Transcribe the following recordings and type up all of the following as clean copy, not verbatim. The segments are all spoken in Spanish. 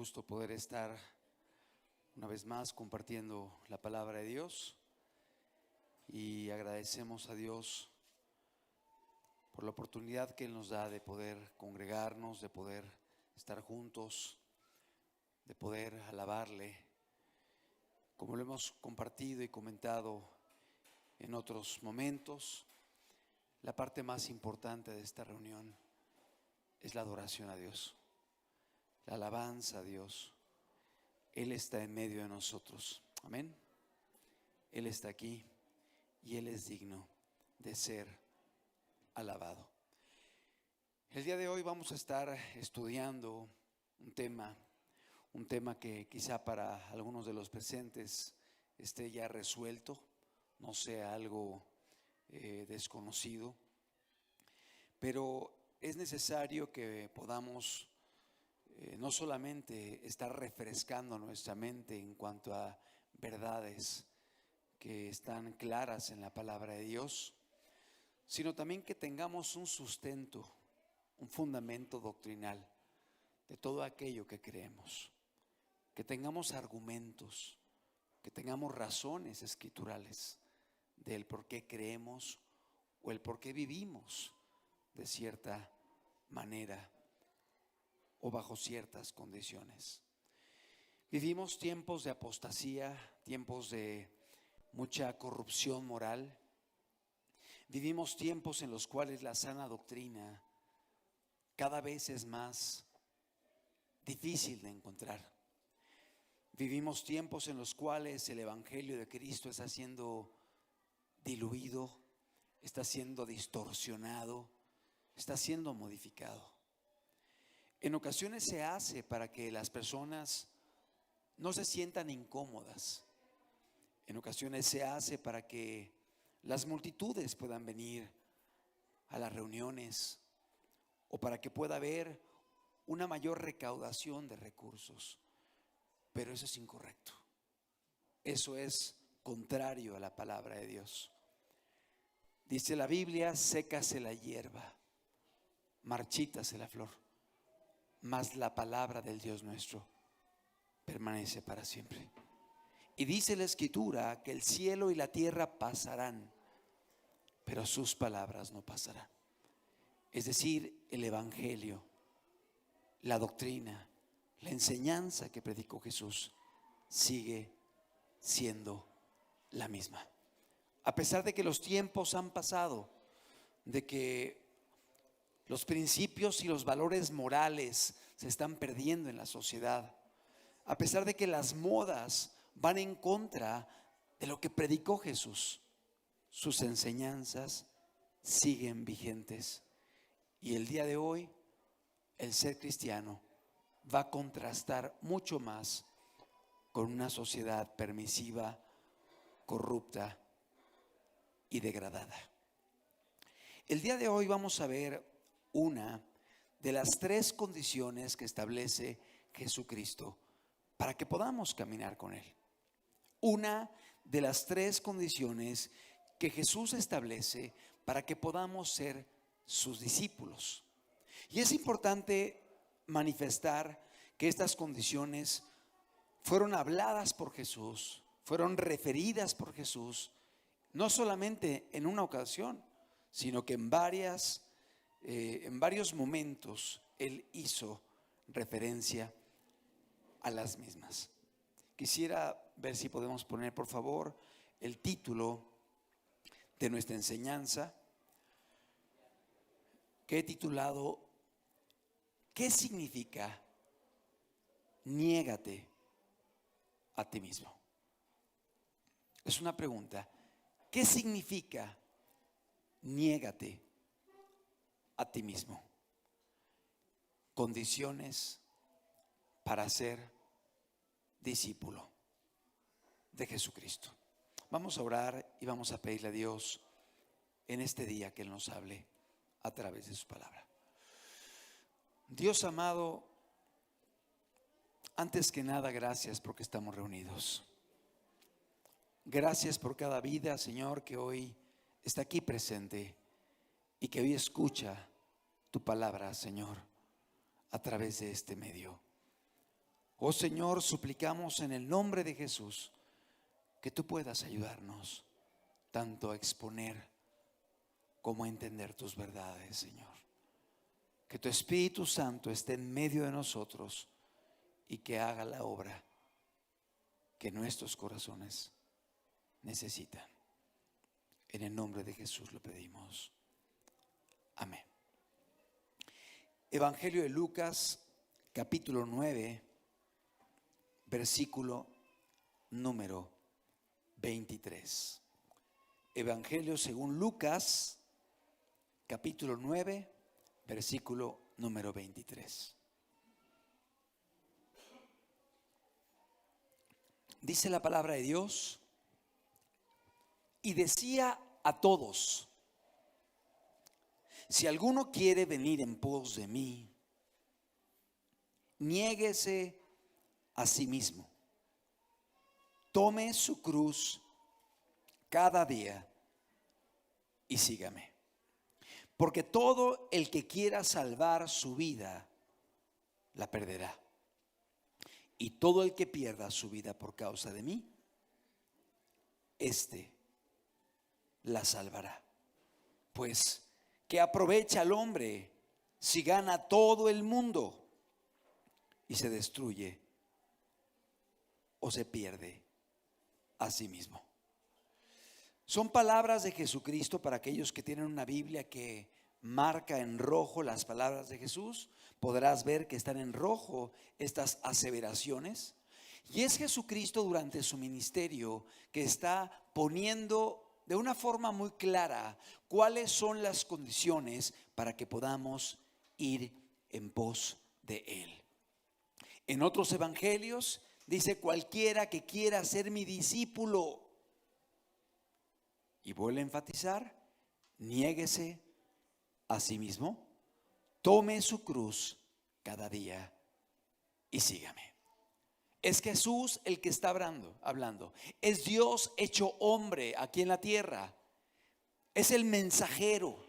gusto poder estar una vez más compartiendo la palabra de Dios y agradecemos a Dios por la oportunidad que Él nos da de poder congregarnos, de poder estar juntos, de poder alabarle. Como lo hemos compartido y comentado en otros momentos, la parte más importante de esta reunión es la adoración a Dios, la alabanza a Dios. Él está en medio de nosotros, amén. Él está aquí y Él es digno de ser alabado. El día de hoy vamos a estar estudiando un tema que quizá para algunos de los presentes esté ya resuelto, no sea algo desconocido, pero es necesario que podamos no solamente estar refrescando nuestra mente en cuanto a verdades que están claras en la palabra de Dios, sino también que tengamos un sustento, un fundamento doctrinal de todo aquello que creemos, que tengamos argumentos, que tengamos razones escriturales del por qué creemos o el por qué vivimos de cierta manera o bajo ciertas condiciones. Vivimos tiempos de apostasía, tiempos de mucha corrupción moral. Vivimos tiempos en los cuales la sana doctrina cada vez es más difícil de encontrar. Vivimos tiempos en los cuales el Evangelio de Cristo está siendo diluido, está siendo distorsionado, está siendo modificado. En ocasiones se hace para que las personas no se sientan incómodas. En ocasiones se hace para que las multitudes puedan venir a las reuniones o para que pueda haber una mayor recaudación de recursos. Pero eso es incorrecto. Eso es contrario a la palabra de Dios. Dice la Biblia: sécase la hierba, marchítase la flor, mas la palabra del Dios nuestro permanece para siempre. Y dice la Escritura que el cielo y la tierra pasarán, pero sus palabras no pasarán. Es decir, el Evangelio, la doctrina, la enseñanza que predicó Jesús sigue siendo la misma. A pesar de que los tiempos han pasado, de que los principios y los valores morales se están perdiendo en la sociedad, a pesar de que las modas van en contra de lo que predicó Jesús, sus enseñanzas siguen vigentes. Y el día de hoy, el ser cristiano va a contrastar mucho más con una sociedad permisiva, corrupta y degradada. El día de hoy vamos a ver una de las tres condiciones que establece Jesucristo para que podamos caminar con Él. Una de las tres condiciones que Jesús establece para que podamos ser sus discípulos. Y es importante manifestar que estas condiciones fueron habladas por Jesús, fueron referidas por Jesús, no solamente en una ocasión, sino que en varios momentos Él hizo referencia a las mismas. Quisiera ver si podemos poner, por favor, el título de nuestra enseñanza, que he titulado: ¿qué significa niégate a ti mismo? Es una pregunta. ¿Qué significa niégate a ti mismo? Condiciones para ser discípulo de Jesucristo. Vamos a orar y vamos a pedirle a Dios en este día que Él nos hable a través de su palabra. Dios amado, antes que nada, gracias porque estamos reunidos. Gracias por cada vida, Señor, que hoy está aquí presente y que hoy escucha tu palabra, Señor, a través de este medio. Oh Señor, suplicamos en el nombre de Jesús que tú puedas ayudarnos tanto a exponer como a entender tus verdades, Señor. Que tu Espíritu Santo esté en medio de nosotros y que haga la obra que nuestros corazones necesitan. En el nombre de Jesús lo pedimos. Amén. Evangelio de Lucas, capítulo 9, versículo número 23. Evangelio según Lucas, capítulo 9, versículo número 23. Dice la palabra de Dios: y decía a todos: si alguno quiere venir en pos de mí, niéguese a sí mismo, tome su cruz cada día y sígame. Porque todo el que quiera salvar su vida, la perderá. Y todo el que pierda su vida por causa de mí, éste la salvará. Pues, ¿qué aprovecha al hombre si gana todo el mundo y se destruye o se pierde a sí mismo? Son palabras de Jesucristo. Para aquellos que tienen una Biblia que marca en rojo las palabras de Jesús, podrás ver que están en rojo estas aseveraciones. Y es Jesucristo durante su ministerio que está poniendo de una forma muy clara cuáles son las condiciones para que podamos ir en pos de Él. En otros evangelios dice: cualquiera que quiera ser mi discípulo. Y vuelve a enfatizar: niéguese a sí mismo, tome su cruz cada día y sígame. Es Jesús el que está hablando. Es Dios hecho hombre aquí en la tierra. Es el mensajero.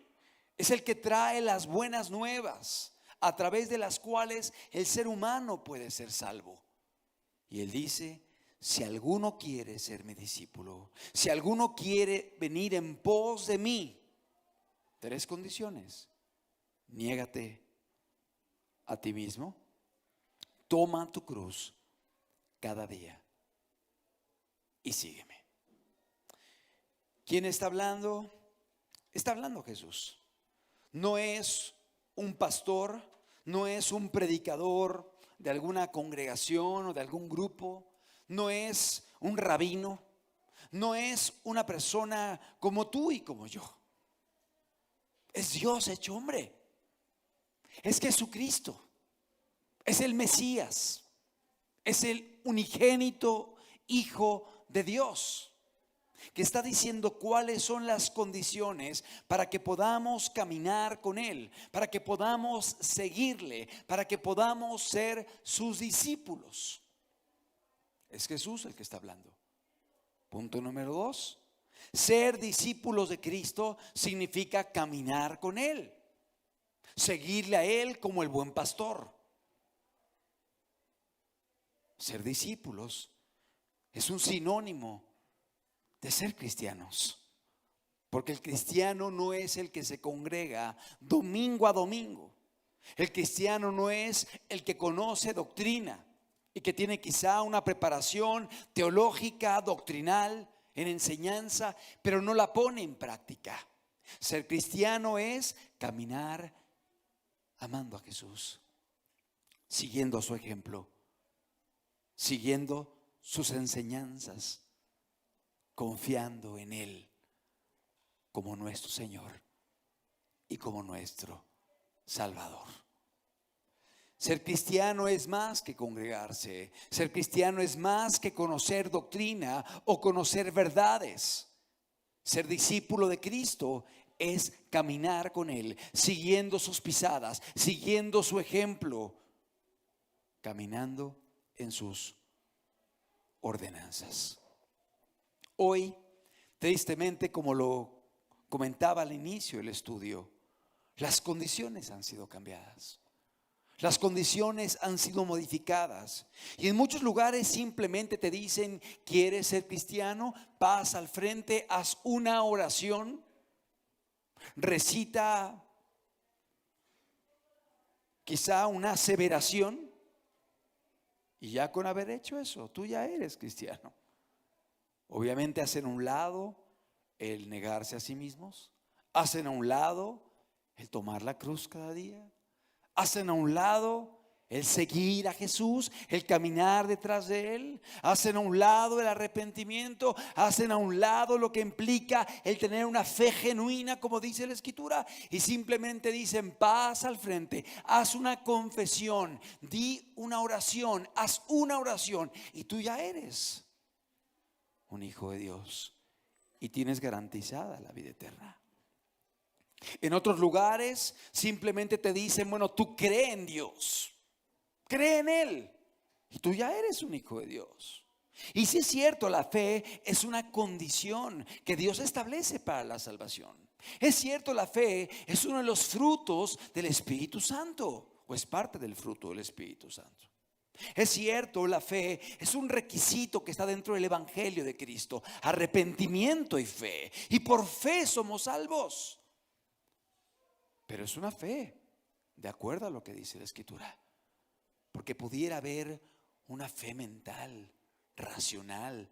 Es el que trae las buenas nuevas a través de las cuales el ser humano puede ser salvo. Y Él dice: si alguno quiere ser mi discípulo, si alguno quiere venir en pos de mí, 3 condiciones: niégate a ti mismo, toma tu cruz cada día y sígueme. ¿Quién está hablando? Está hablando Jesús. No es un pastor, no es un predicador de alguna congregación o de algún grupo, no es un rabino, no es una persona como tú y como yo. Es Dios hecho hombre. Es Jesucristo. Es el Mesías. Es el unigénito Hijo de Dios, que está diciendo cuáles son las condiciones para que podamos caminar con Él, para que podamos seguirle, para que podamos ser sus discípulos. Es Jesús el que está hablando. Punto número 2. Ser discípulos de Cristo significa caminar con Él, seguirle a Él como el buen pastor. Ser discípulos es un sinónimo de ser cristianos, porque el cristiano no es el que se congrega domingo a domingo. El cristiano no es el que conoce doctrina y que tiene quizá una preparación teológica, doctrinal, en enseñanza, pero no la pone en práctica. Ser cristiano es caminar amando a Jesús, siguiendo su ejemplo, siguiendo sus enseñanzas, confiando en Él como nuestro Señor y como nuestro Salvador. Ser cristiano es más que congregarse. Ser cristiano es más que conocer doctrina o conocer verdades. Ser discípulo de Cristo es caminar con Él, siguiendo sus pisadas, siguiendo su ejemplo, caminando en sus ordenanzas. Hoy, tristemente, como lo comentaba al inicio del estudio, las condiciones han sido cambiadas. Las condiciones han sido modificadas. Y en muchos lugares simplemente te dicen: ¿quieres ser cristiano? Pasa al frente, haz una oración, recita quizá una aseveración, y ya con haber hecho eso, tú ya eres cristiano. Obviamente hacen a un lado el negarse a sí mismos, hacen a un lado el tomar la cruz cada día, hacen a un lado el seguir a Jesús, el caminar detrás de Él, hacen a un lado el arrepentimiento, hacen a un lado lo que implica el tener una fe genuina, como dice la Escritura, y simplemente dicen: pasa al frente, haz una confesión, di una oración, haz una oración, y tú ya eres un hijo de Dios y tienes garantizada la vida eterna. En otros lugares simplemente te dicen: bueno, tú cree en Dios, cree en Él, y tú ya eres un hijo de Dios. Y sí es cierto, la fe es una condición que Dios establece para la salvación. Es cierto, la fe es uno de los frutos del Espíritu Santo, o es parte del fruto del Espíritu Santo. Es cierto, la fe es un requisito que está dentro del Evangelio de Cristo: arrepentimiento y fe, y por fe somos salvos. Pero es una fe de acuerdo a lo que dice la Escritura, porque pudiera haber una fe mental, racional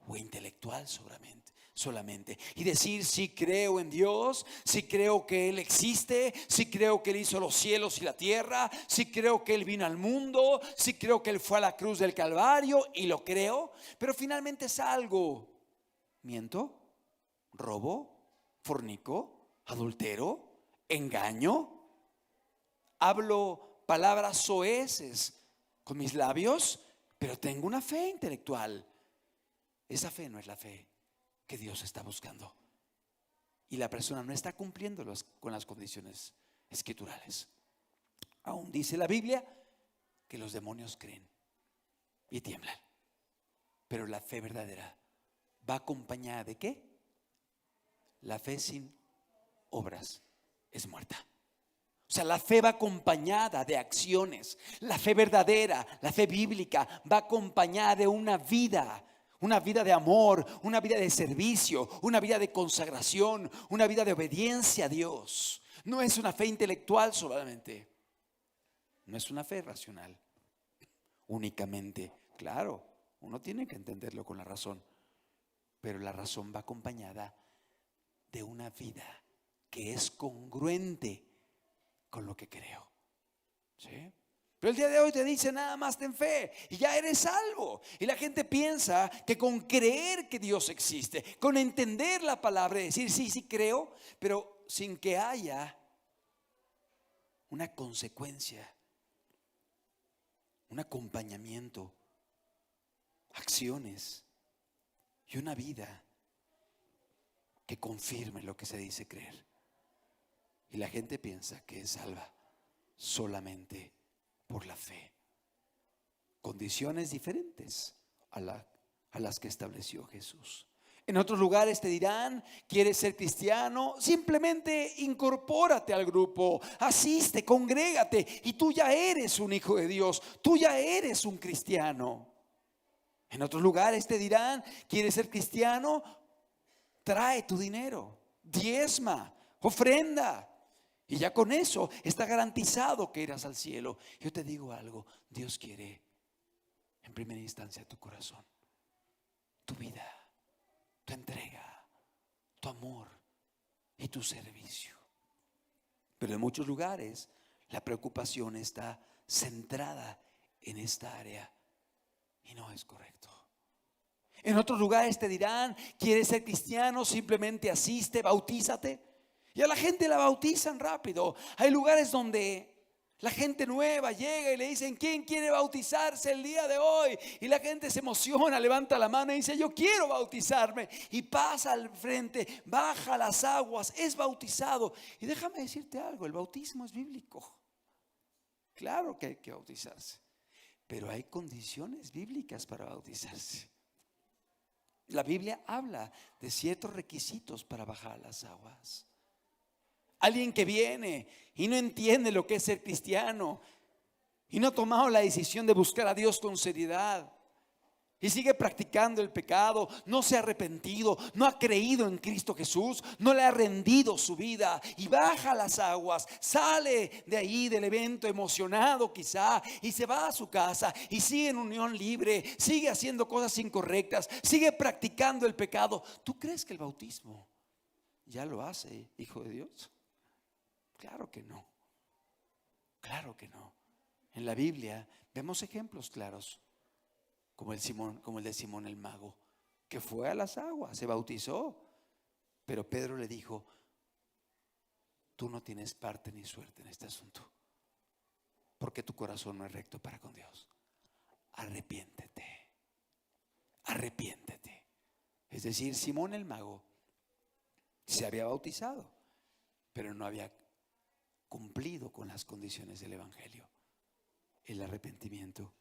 o intelectual solamente, y decir: sí creo en Dios, sí creo que Él existe, sí creo que Él hizo los cielos y la tierra, sí creo que Él vino al mundo, sí creo que Él fue a la cruz del Calvario, y lo creo, pero finalmente salgo, miento, robo, fornico, adultero, engaño, hablo palabras soeces con mis labios, pero tengo una fe intelectual. Esa fe no es la fe que Dios está buscando, y la persona no está cumpliendo con las condiciones escriturales. Aún dice la Biblia que los demonios creen y tiemblan, pero la fe verdadera va acompañada ¿de qué? La fe sin obras es muerta. O sea, la fe va acompañada de acciones. La fe verdadera, la fe bíblica, va acompañada de una vida de amor, una vida de servicio, una vida de consagración, una vida de obediencia a Dios. No es una fe intelectual solamente, no es una fe racional únicamente. Claro, uno tiene que entenderlo con la razón, pero la razón va acompañada de una vida que es congruente con lo que creo. ¿Sí? Pero el día de hoy te dice: nada más ten fe y ya eres salvo. Y la gente piensa que con creer que Dios existe, con entender la palabra y decir: sí, sí creo, pero sin que haya una consecuencia, un acompañamiento, acciones y una vida que confirme lo que se dice creer. Y la gente piensa que es salva solamente por la fe. Condiciones diferentes a las que estableció Jesús. En otros lugares te dirán: ¿quieres ser cristiano? Simplemente incorpórate al grupo, asiste, congrégate, y tú ya eres un hijo de Dios, tú ya eres un cristiano. En otros lugares te dirán: ¿quieres ser cristiano? Trae tu dinero, diezma, ofrenda, y ya con eso está garantizado que irás al cielo. Yo te digo algo: Dios quiere en primera instancia tu corazón, tu vida, tu entrega, tu amor y tu servicio. Pero en muchos lugares la preocupación está centrada en esta área y no es correcto. En otros lugares te dirán: ¿quieres ser cristiano? Simplemente asiste, bautízate. Y a la gente la bautizan rápido. Hay lugares donde la gente nueva llega y le dicen: ¿quién quiere bautizarse el día de hoy? Y la gente se emociona, levanta la mano y dice: yo quiero bautizarme. Y pasa al frente, baja las aguas, es bautizado. Y déjame decirte algo: el bautismo es bíblico. Claro que hay que bautizarse, pero hay condiciones bíblicas para bautizarse. La Biblia habla de ciertos requisitos para bajar las aguas. Alguien que viene y no entiende lo que es ser cristiano, y no ha tomado la decisión de buscar a Dios con seriedad, y sigue practicando el pecado, no se ha arrepentido, no ha creído en Cristo Jesús, no le ha rendido su vida y baja las aguas, sale de ahí del evento emocionado quizá y se va a su casa y sigue en unión libre, sigue haciendo cosas incorrectas, sigue practicando el pecado. ¿Tú crees que el bautismo ya lo hace, hijo de Dios? Claro que no, claro que no. En la Biblia vemos ejemplos claros, como el de Simón el mago, que fue a las aguas, se bautizó, pero Pedro le dijo: tú no tienes parte ni suerte en este asunto, porque tu corazón no es recto para con Dios. Arrepiéntete, arrepiéntete. Es decir, Simón el mago se había bautizado, pero no había cumplido con las condiciones del evangelio: el arrepentimiento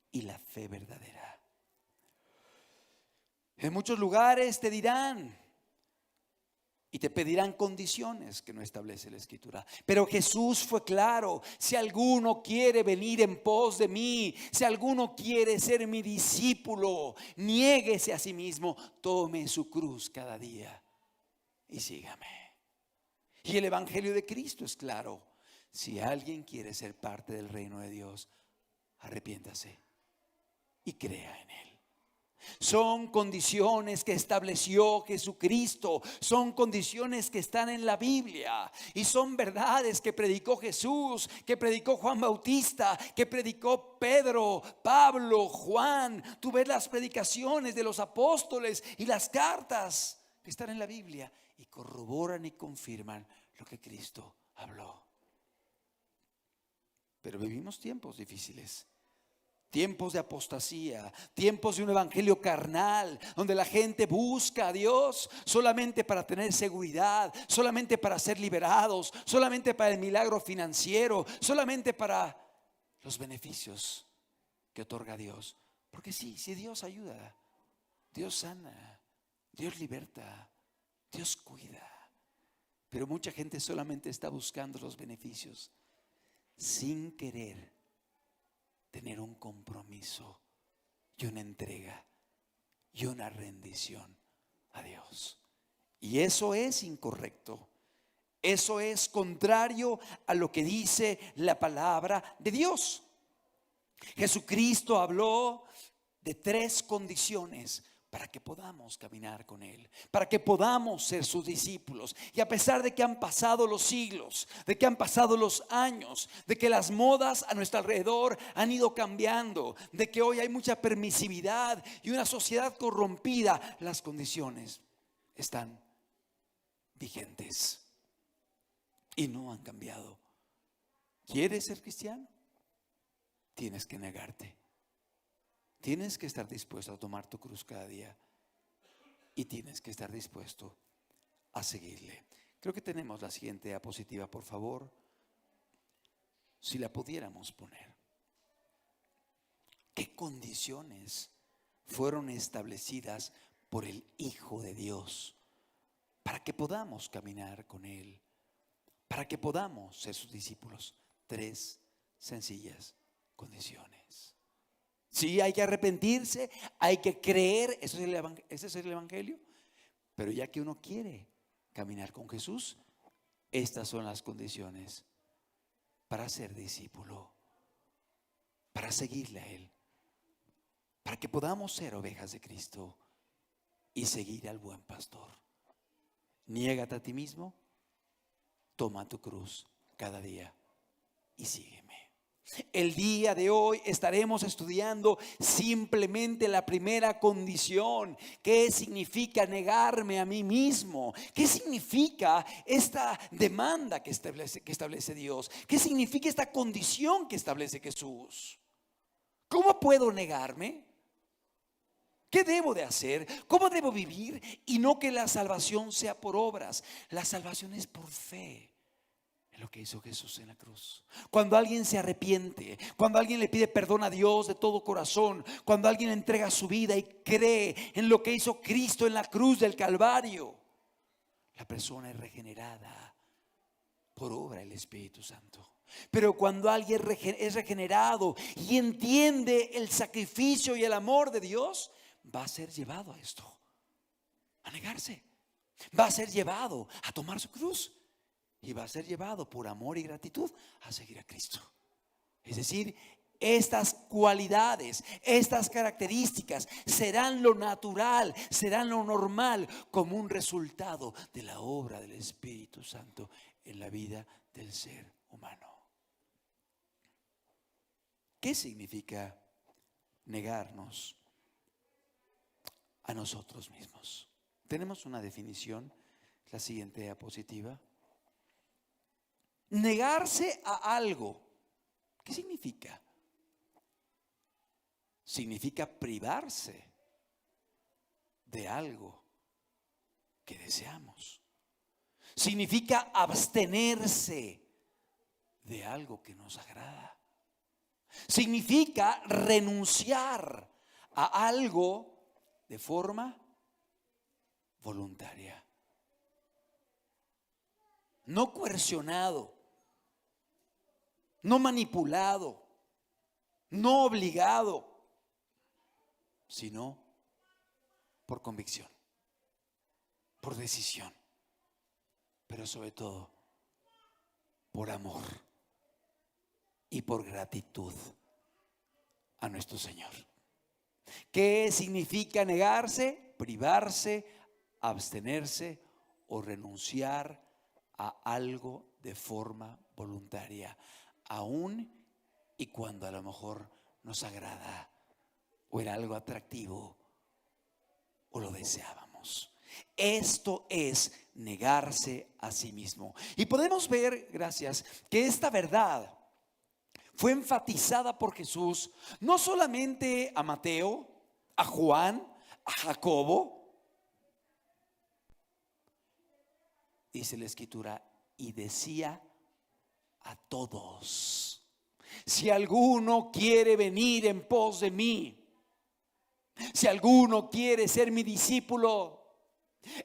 y la fe verdadera. En muchos lugares te dirán y te pedirán condiciones que no establece la Escritura, pero Jesús fue claro: si alguno quiere venir en pos de mí, si alguno quiere ser mi discípulo, niéguese a sí mismo, tome su cruz cada día y sígame. Y el evangelio de Cristo es claro: si alguien quiere ser parte del reino de Dios, arrepiéntase y crea en Él. Son condiciones que estableció Jesucristo, son condiciones que están en la Biblia y son verdades que predicó Jesús, que predicó Juan Bautista, que predicó Pedro, Pablo, Juan. Tú ves las predicaciones de los apóstoles y las cartas que están en la Biblia y corroboran y confirman lo que Cristo habló. Pero vivimos tiempos difíciles, tiempos de apostasía, tiempos de un evangelio carnal, donde la gente busca a Dios solamente para tener seguridad, solamente para ser liberados, solamente para el milagro financiero, solamente para los beneficios que otorga Dios. Porque sí, Dios ayuda, Dios sana, Dios liberta, Dios cuida. Pero mucha gente solamente está buscando los beneficios sin querer tener un compromiso y una entrega y una rendición a Dios. Y eso es incorrecto. Eso es contrario a lo que dice la palabra de Dios. Jesucristo habló de 3 condiciones para que podamos caminar con Él, para que podamos ser sus discípulos. Y a pesar de que han pasado los siglos, de que han pasado los años, de que las modas a nuestro alrededor han ido cambiando, de que hoy hay mucha permisividad y una sociedad corrompida, las condiciones están vigentes y no han cambiado. ¿Quieres ser cristiano? Tienes que negarte. Tienes que estar dispuesto a tomar tu cruz cada día y tienes que estar dispuesto a seguirle. Creo que tenemos la siguiente diapositiva, por favor, si la pudiéramos poner. ¿Qué condiciones fueron establecidas por el Hijo de Dios para que podamos caminar con Él, para que podamos ser sus discípulos? 3 sencillas condiciones. Sí, hay que arrepentirse, hay que creer, ese es el evangelio. Pero ya que uno quiere caminar con Jesús, estas son las condiciones para ser discípulo, para seguirle a Él, para que podamos ser ovejas de Cristo y seguir al buen pastor. Niégate a ti mismo, toma tu cruz cada día y sígueme. El día de hoy estaremos estudiando simplemente la primera condición. ¿Qué significa negarme a mí mismo? ¿Qué significa esta demanda que establece Dios? ¿Qué significa esta condición que establece Jesús? ¿Cómo puedo negarme? ¿Qué debo de hacer? ¿Cómo debo vivir? Y no que la salvación sea por obras. La salvación es por fe en lo que hizo Jesús en la cruz. Cuando alguien se arrepiente, cuando alguien le pide perdón a Dios de todo corazón, cuando alguien entrega su vida y cree en lo que hizo Cristo en la cruz del Calvario, la persona es regenerada por obra del Espíritu Santo. Pero cuando alguien es regenerado y entiende el sacrificio y el amor de Dios, va a ser llevado a esto, a negarse. Va a ser llevado a tomar su cruz y va a ser llevado por amor y gratitud a seguir a Cristo. Es decir, estas cualidades, estas características serán lo natural, serán lo normal como un resultado de la obra del Espíritu Santo en la vida del ser humano. ¿Qué significa negarnos a nosotros mismos? Tenemos una definición, la siguiente diapositiva. Negarse a algo, ¿qué significa? Significa privarse de algo que deseamos. Significa abstenerse de algo que nos agrada. Significa renunciar a algo de forma voluntaria, no coercionado, no manipulado, no obligado, sino por convicción, por decisión, pero sobre todo por amor y por gratitud a nuestro Señor. ¿Qué significa negarse? Privarse, abstenerse o renunciar a algo de forma voluntaria, aun y cuando a lo mejor nos agrada o era algo atractivo o lo deseábamos. Esto es negarse a sí mismo. Y podemos ver, gracias, que esta verdad fue enfatizada por Jesús no solamente a Mateo, a Juan, a Jacobo. Dice la Escritura, y decía a todos: si alguno quiere venir en pos de mí, si alguno quiere ser mi discípulo,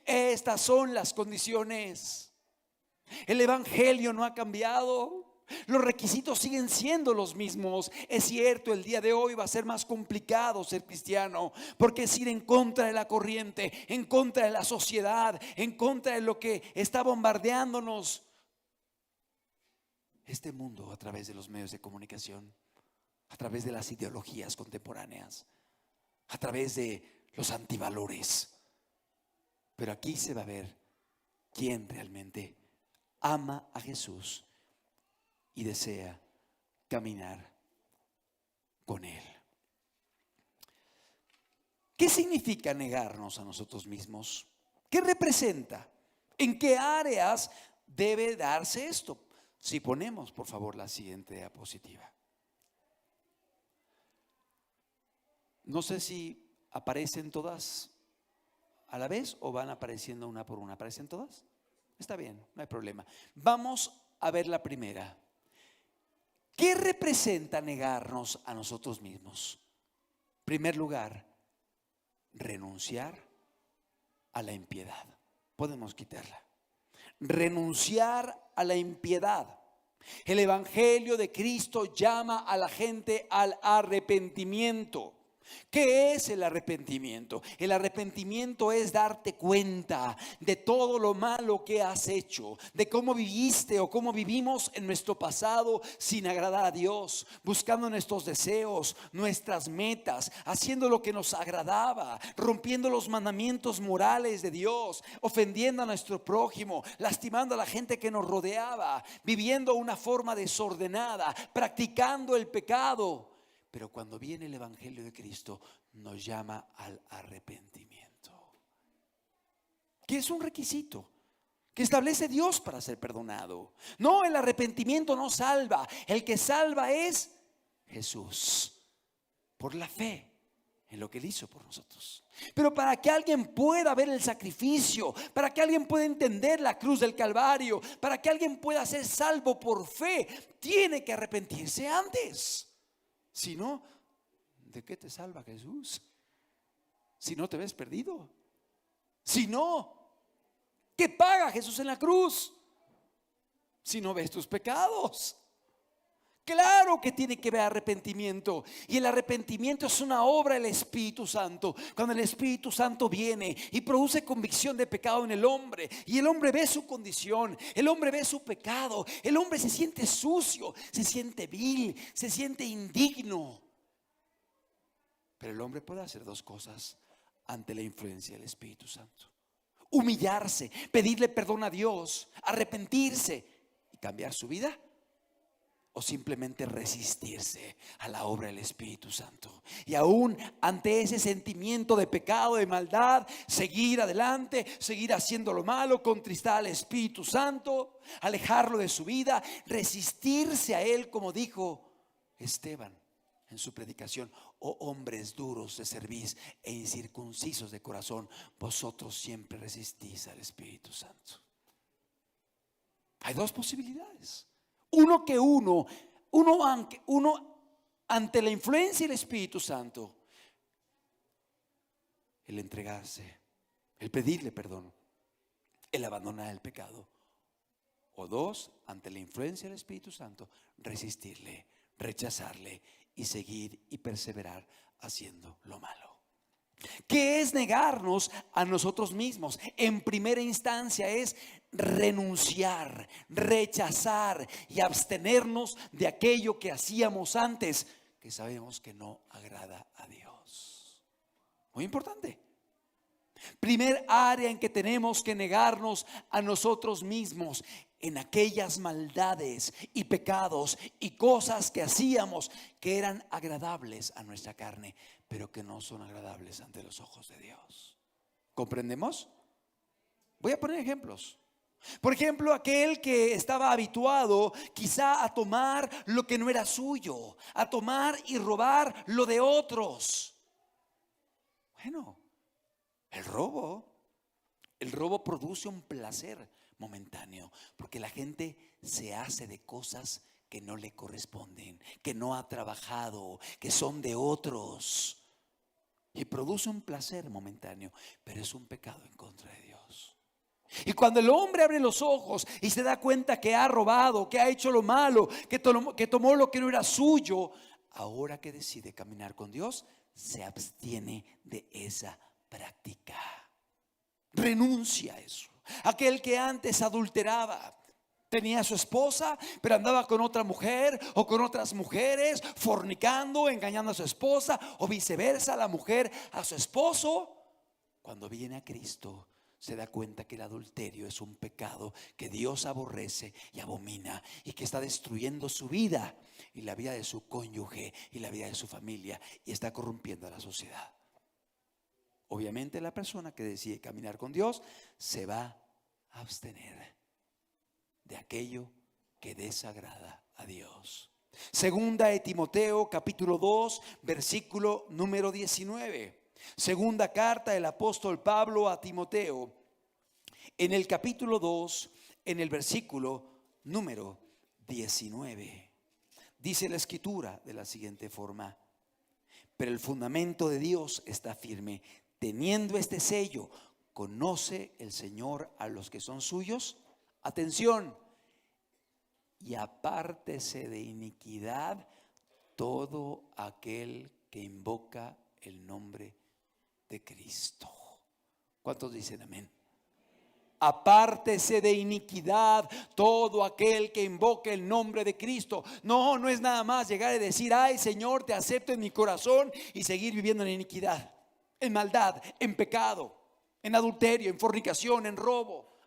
estas son las condiciones. El evangelio no ha cambiado. Los requisitos siguen siendo los mismos. Es cierto, el día de hoy va a ser más complicado ser cristiano, porque es ir en contra de la corriente, en contra de la sociedad, en contra de lo que está bombardeándonos este mundo a través de los medios de comunicación, a través de las ideologías contemporáneas, a través de los antivalores. Pero aquí se va a ver quién realmente ama a Jesús y desea caminar con Él. ¿Qué significa negarnos a nosotros mismos? ¿Qué representa? ¿En qué áreas debe darse esto? Si ponemos, por favor, la siguiente diapositiva. No sé si aparecen todas a la vez o van apareciendo una por una. ¿Aparecen todas? Está bien, no hay problema. Vamos a ver la primera. ¿Qué representa negarnos a nosotros mismos? En primer lugar, renunciar a la impiedad. Podemos quitarla. Renunciar a la impiedad. El evangelio de Cristo llama a la gente al arrepentimiento. ¿Qué es el arrepentimiento? El arrepentimiento es darte cuenta de todo lo malo que has hecho, de cómo viviste o cómo vivimos en nuestro pasado sin agradar a Dios, buscando nuestros deseos, nuestras metas, haciendo lo que nos agradaba, rompiendo los mandamientos morales de Dios, ofendiendo a nuestro prójimo, lastimando a la gente que nos rodeaba, viviendo una forma desordenada, practicando el pecado. Pero cuando viene el evangelio de Cristo, nos llama al arrepentimiento, que es un requisito que establece Dios para ser perdonado. No, el arrepentimiento no salva. El que salva es Jesús, por la fe en lo que Él hizo por nosotros. Pero para que alguien pueda ver el sacrificio, para que alguien pueda entender la cruz del Calvario, para que alguien pueda ser salvo por fe, tiene que arrepentirse antes. Si no, ¿de qué te salva Jesús? Si no te ves perdido. Si no, ¿qué paga Jesús en la cruz? si no ves tus pecados? Claro que tiene que haber arrepentimiento, y el arrepentimiento es una obra del Espíritu Santo. Cuando el Espíritu Santo viene y produce convicción de pecado en el hombre, y el hombre ve su condición, el hombre ve su pecado, el hombre se siente sucio, se siente vil, se siente indigno. Pero el hombre puede hacer dos cosas ante la influencia del Espíritu Santo: humillarse, pedirle perdón a Dios, arrepentirse y cambiar su vida, o simplemente resistirse a la obra del Espíritu Santo. Y aún ante ese sentimiento de pecado, de maldad, seguir adelante, seguir haciendo lo malo, contristar al Espíritu Santo, alejarlo de su vida, resistirse a él, como dijo Esteban en su predicación: oh hombres duros de cerviz e incircuncisos de corazón, vosotros siempre resistís al Espíritu Santo. Hay dos posibilidades. Uno ante la influencia del Espíritu Santo, el entregarse, el pedirle perdón, el abandonar el pecado. O dos, ante la influencia del Espíritu Santo, resistirle, rechazarle y seguir y perseverar haciendo lo malo. ¿Qué es negarnos a nosotros mismos? En primera instancia es renunciar, rechazar y abstenernos de aquello que hacíamos antes, que sabemos que no agrada a Dios. Muy importante. Primer área en que tenemos que negarnos a nosotros mismos: en aquellas maldades y pecados y cosas que hacíamos que eran agradables a nuestra carne, pero que no son agradables ante los ojos de Dios. ¿Comprendemos? Voy a poner ejemplos. Por ejemplo, aquel que estaba habituado quizá a tomar lo que no era suyo, a tomar y robar lo de otros. Bueno, el robo produce un placer momentáneo, porque la gente se hace de cosas que no le corresponden, que no ha trabajado, que son de otros, y produce un placer momentáneo, pero es un pecado en contra de Dios. Y cuando el hombre abre los ojos y se da cuenta que ha robado, que ha hecho lo malo, que tomó lo que no era suyo, ahora que decide caminar con Dios, se abstiene de esa práctica, renuncia a eso. Aquel que antes adulteraba, tenía a su esposa, pero andaba con otra mujer o con otras mujeres, fornicando, engañando a su esposa, o viceversa, la mujer a su esposo. Cuando viene a Cristo, se da cuenta que el adulterio es un pecado que Dios aborrece y abomina, y que está destruyendo su vida y la vida de su cónyuge y la vida de su familia, y está corrompiendo a la sociedad. Obviamente la persona que decide caminar con Dios se va a abstener de aquello que desagrada a Dios. Segunda de Timoteo capítulo 2 versículo número 19. Segunda carta del apóstol Pablo a Timoteo, en el capítulo 2, en el versículo número 19. Dice la escritura de la siguiente forma: pero el fundamento de Dios está firme, teniendo este sello: conoce el Señor a los que son suyos. Atención: y apártese de iniquidad todo aquel que invoca el nombre de Cristo. ¿Cuántos dicen amén? Apártese de iniquidad todo aquel que invoque el nombre de Cristo. No es nada más llegar y decir: ay Señor, te acepto en mi corazón, y seguir viviendo en iniquidad, en maldad, en pecado, en adulterio, en fornicación, en robo.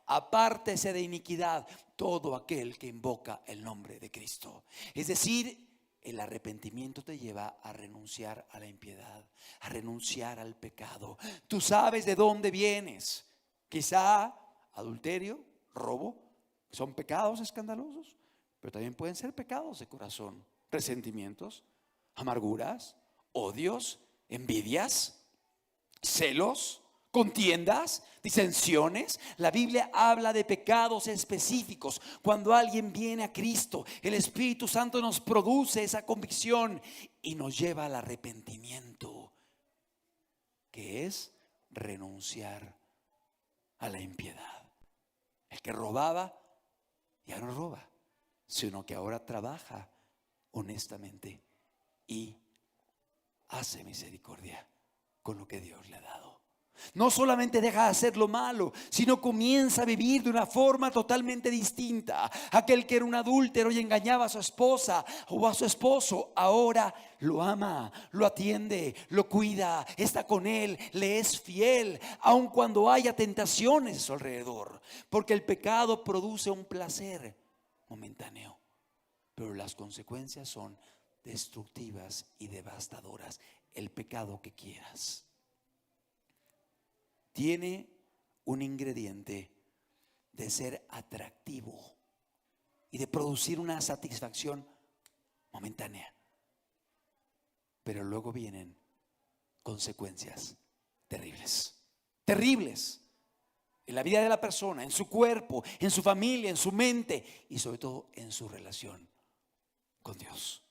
Apártese de iniquidad todo aquel que invoca el nombre de Cristo. Es decir, el arrepentimiento te lleva a renunciar a la impiedad, a renunciar al pecado. Tú sabes de dónde vienes. Quizá adulterio, robo, son pecados escandalosos, pero también pueden ser pecados de corazón: resentimientos, amarguras, odios, envidias, celos, contiendas, disensiones. La Biblia habla de pecados específicos. Cuando alguien viene a Cristo, el Espíritu Santo nos produce esa convicción y nos lleva al arrepentimiento, que es renunciar a la impiedad. El que robaba ya no roba, sino que ahora trabaja honestamente y hace misericordia con lo que Dios le ha dado. No solamente deja de hacer lo malo, sino comienza a vivir de una forma totalmente distinta. Aquel que era un adúltero y engañaba a su esposa o a su esposo, ahora lo ama, lo atiende, lo cuida, está con él, le es fiel, aun cuando haya tentaciones a su alrededor. Porque el pecado produce un placer momentáneo, pero las consecuencias son destructivas y devastadoras. El pecado que quieras tiene un ingrediente de ser atractivo y de producir una satisfacción momentánea, pero luego vienen consecuencias terribles, terribles en la vida de la persona, en su cuerpo, en su familia, en su mente y sobre todo en su relación con Dios.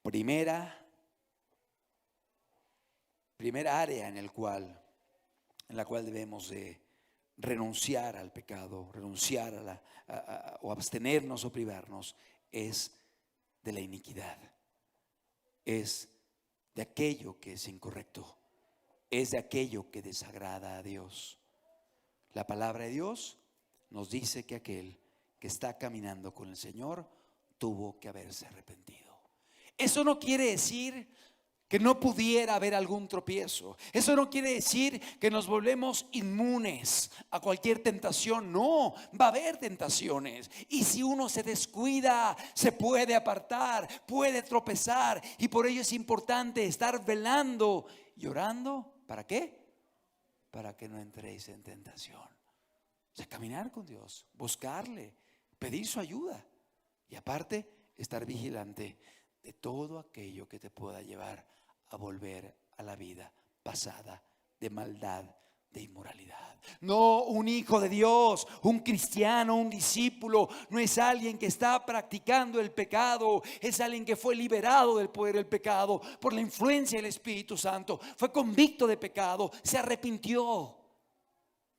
Primera área en la cual debemos de renunciar al pecado, renunciar o abstenernos o privarnos, es de la iniquidad, es de aquello que es incorrecto, es de aquello que desagrada a Dios. La palabra de Dios nos dice que aquel que está caminando con el Señor tuvo que haberse arrepentido. Eso no quiere decir que no pudiera haber algún tropiezo. Eso no quiere decir que nos volvemos inmunes a cualquier tentación. No, va a haber tentaciones. Y si uno se descuida, se puede apartar, puede tropezar. Y por ello es importante estar velando y orando. ¿Para qué? Para que no entréis en tentación. O sea, caminar con Dios, buscarle, pedir su ayuda. Y aparte, estar vigilante de todo aquello que te pueda llevar a volver a la vida pasada de maldad, de inmoralidad. No, un hijo de Dios, un cristiano, un discípulo, no es alguien que está practicando el pecado, es alguien que fue liberado del poder del pecado por la influencia del Espíritu Santo, fue convicto de pecado, se arrepintió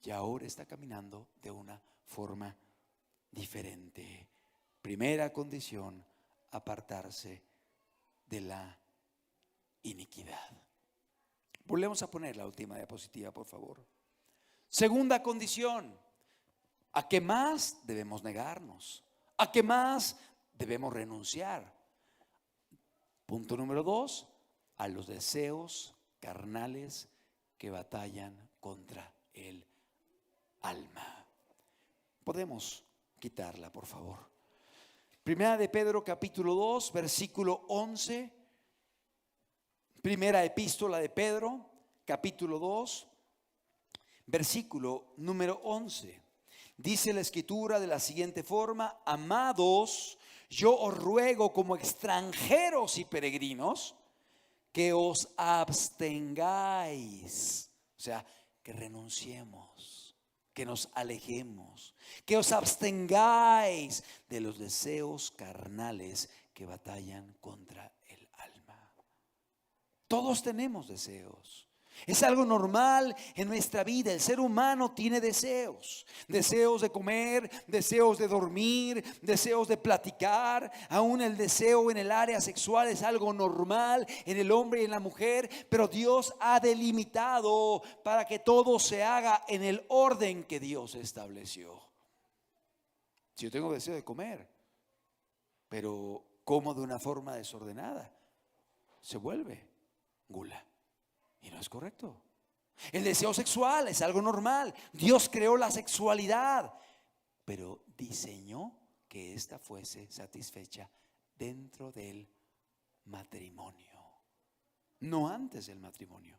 y ahora está caminando de una forma diferente. Primera condición, apartarse de la iniquidad. Volvemos a poner la última diapositiva, por favor. Segunda condición, ¿a qué más debemos negarnos? ¿A qué más debemos renunciar? Punto número 2, a los deseos carnales que batallan contra el alma. Podemos quitarla, por favor. Primera de Pedro capítulo 2 versículo 11. Primera epístola de Pedro capítulo 2 versículo número 11. Dice la escritura de la siguiente forma: amados, yo os ruego como extranjeros y peregrinos que os abstengáis, o sea, que renunciemos, que nos alejemos, que os abstengáis de los deseos carnales que batallan contra el alma. Todos tenemos deseos. Es algo normal en nuestra vida. El ser humano tiene deseos. Deseos de comer, deseos de dormir, deseos de platicar. Aún el deseo en el área sexual es algo normal en el hombre y en la mujer. Pero Dios ha delimitado para que todo se haga en el orden que Dios estableció. Si yo tengo deseo de comer, pero como de una forma desordenada, se vuelve gula. Y no es correcto. El deseo sexual es algo normal. Dios creó la sexualidad, pero diseñó que ésta fuese satisfecha dentro del matrimonio, no antes del matrimonio,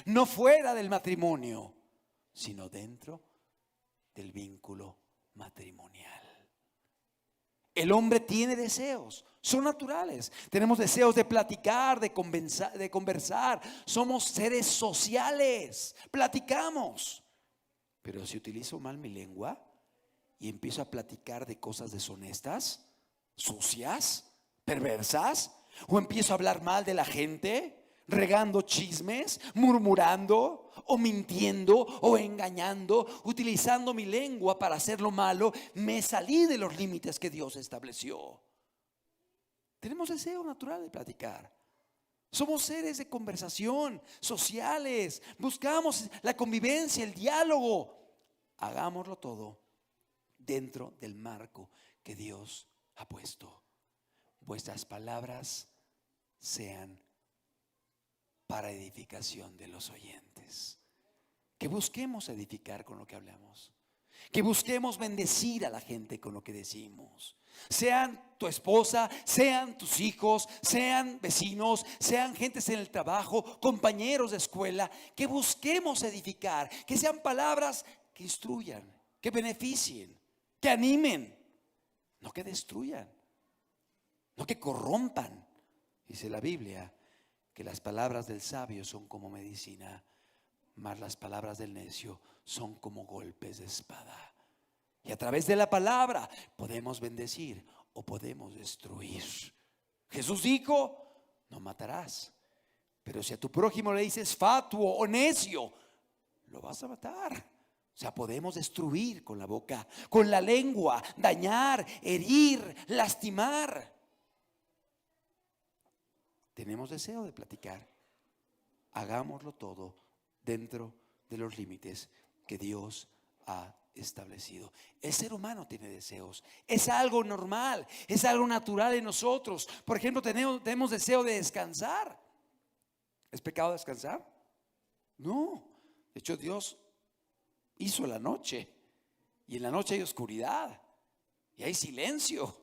no fuera del matrimonio, sino dentro del vínculo matrimonial. El hombre tiene deseos, son naturales. Tenemos deseos de platicar, de conversar. Somos seres sociales, platicamos. Pero si utilizo mal mi lengua y empiezo a platicar de cosas deshonestas, sucias, perversas, o empiezo a hablar mal de la gente, regando chismes, murmurando o mintiendo o engañando, utilizando mi lengua para hacer lo malo, me salí de los límites que Dios estableció. Tenemos deseo natural de platicar. Somos seres de conversación, sociales. Buscamos la convivencia, el diálogo. Hagámoslo todo dentro del marco que Dios ha puesto. Vuestras palabras sean para edificación de los oyentes. Que busquemos edificar con lo que hablamos. Que busquemos bendecir a la gente con lo que decimos. Sean tu esposa, sean tus hijos, sean vecinos, sean gentes en el trabajo, compañeros de escuela. Que busquemos edificar. Que sean palabras que instruyan, que beneficien, que animen, no que destruyan, no que corrompan. Dice la Biblia que las palabras del sabio son como medicina, mas las palabras del necio son como golpes de espada. Y a través de la palabra podemos bendecir o podemos destruir. Jesús dijo: no matarás. Pero si a tu prójimo le dices fatuo o necio, lo vas a matar. O sea, podemos destruir con la boca, con la lengua, dañar, herir, lastimar. Tenemos deseo de platicar. Hagámoslo todo dentro de los límites que Dios ha establecido. El ser humano tiene deseos. Es algo normal, es algo natural en nosotros. Por ejemplo, tenemos deseo de descansar. ¿Es pecado descansar? No. De hecho, Dios hizo la noche, y en la noche hay oscuridad y hay silencio,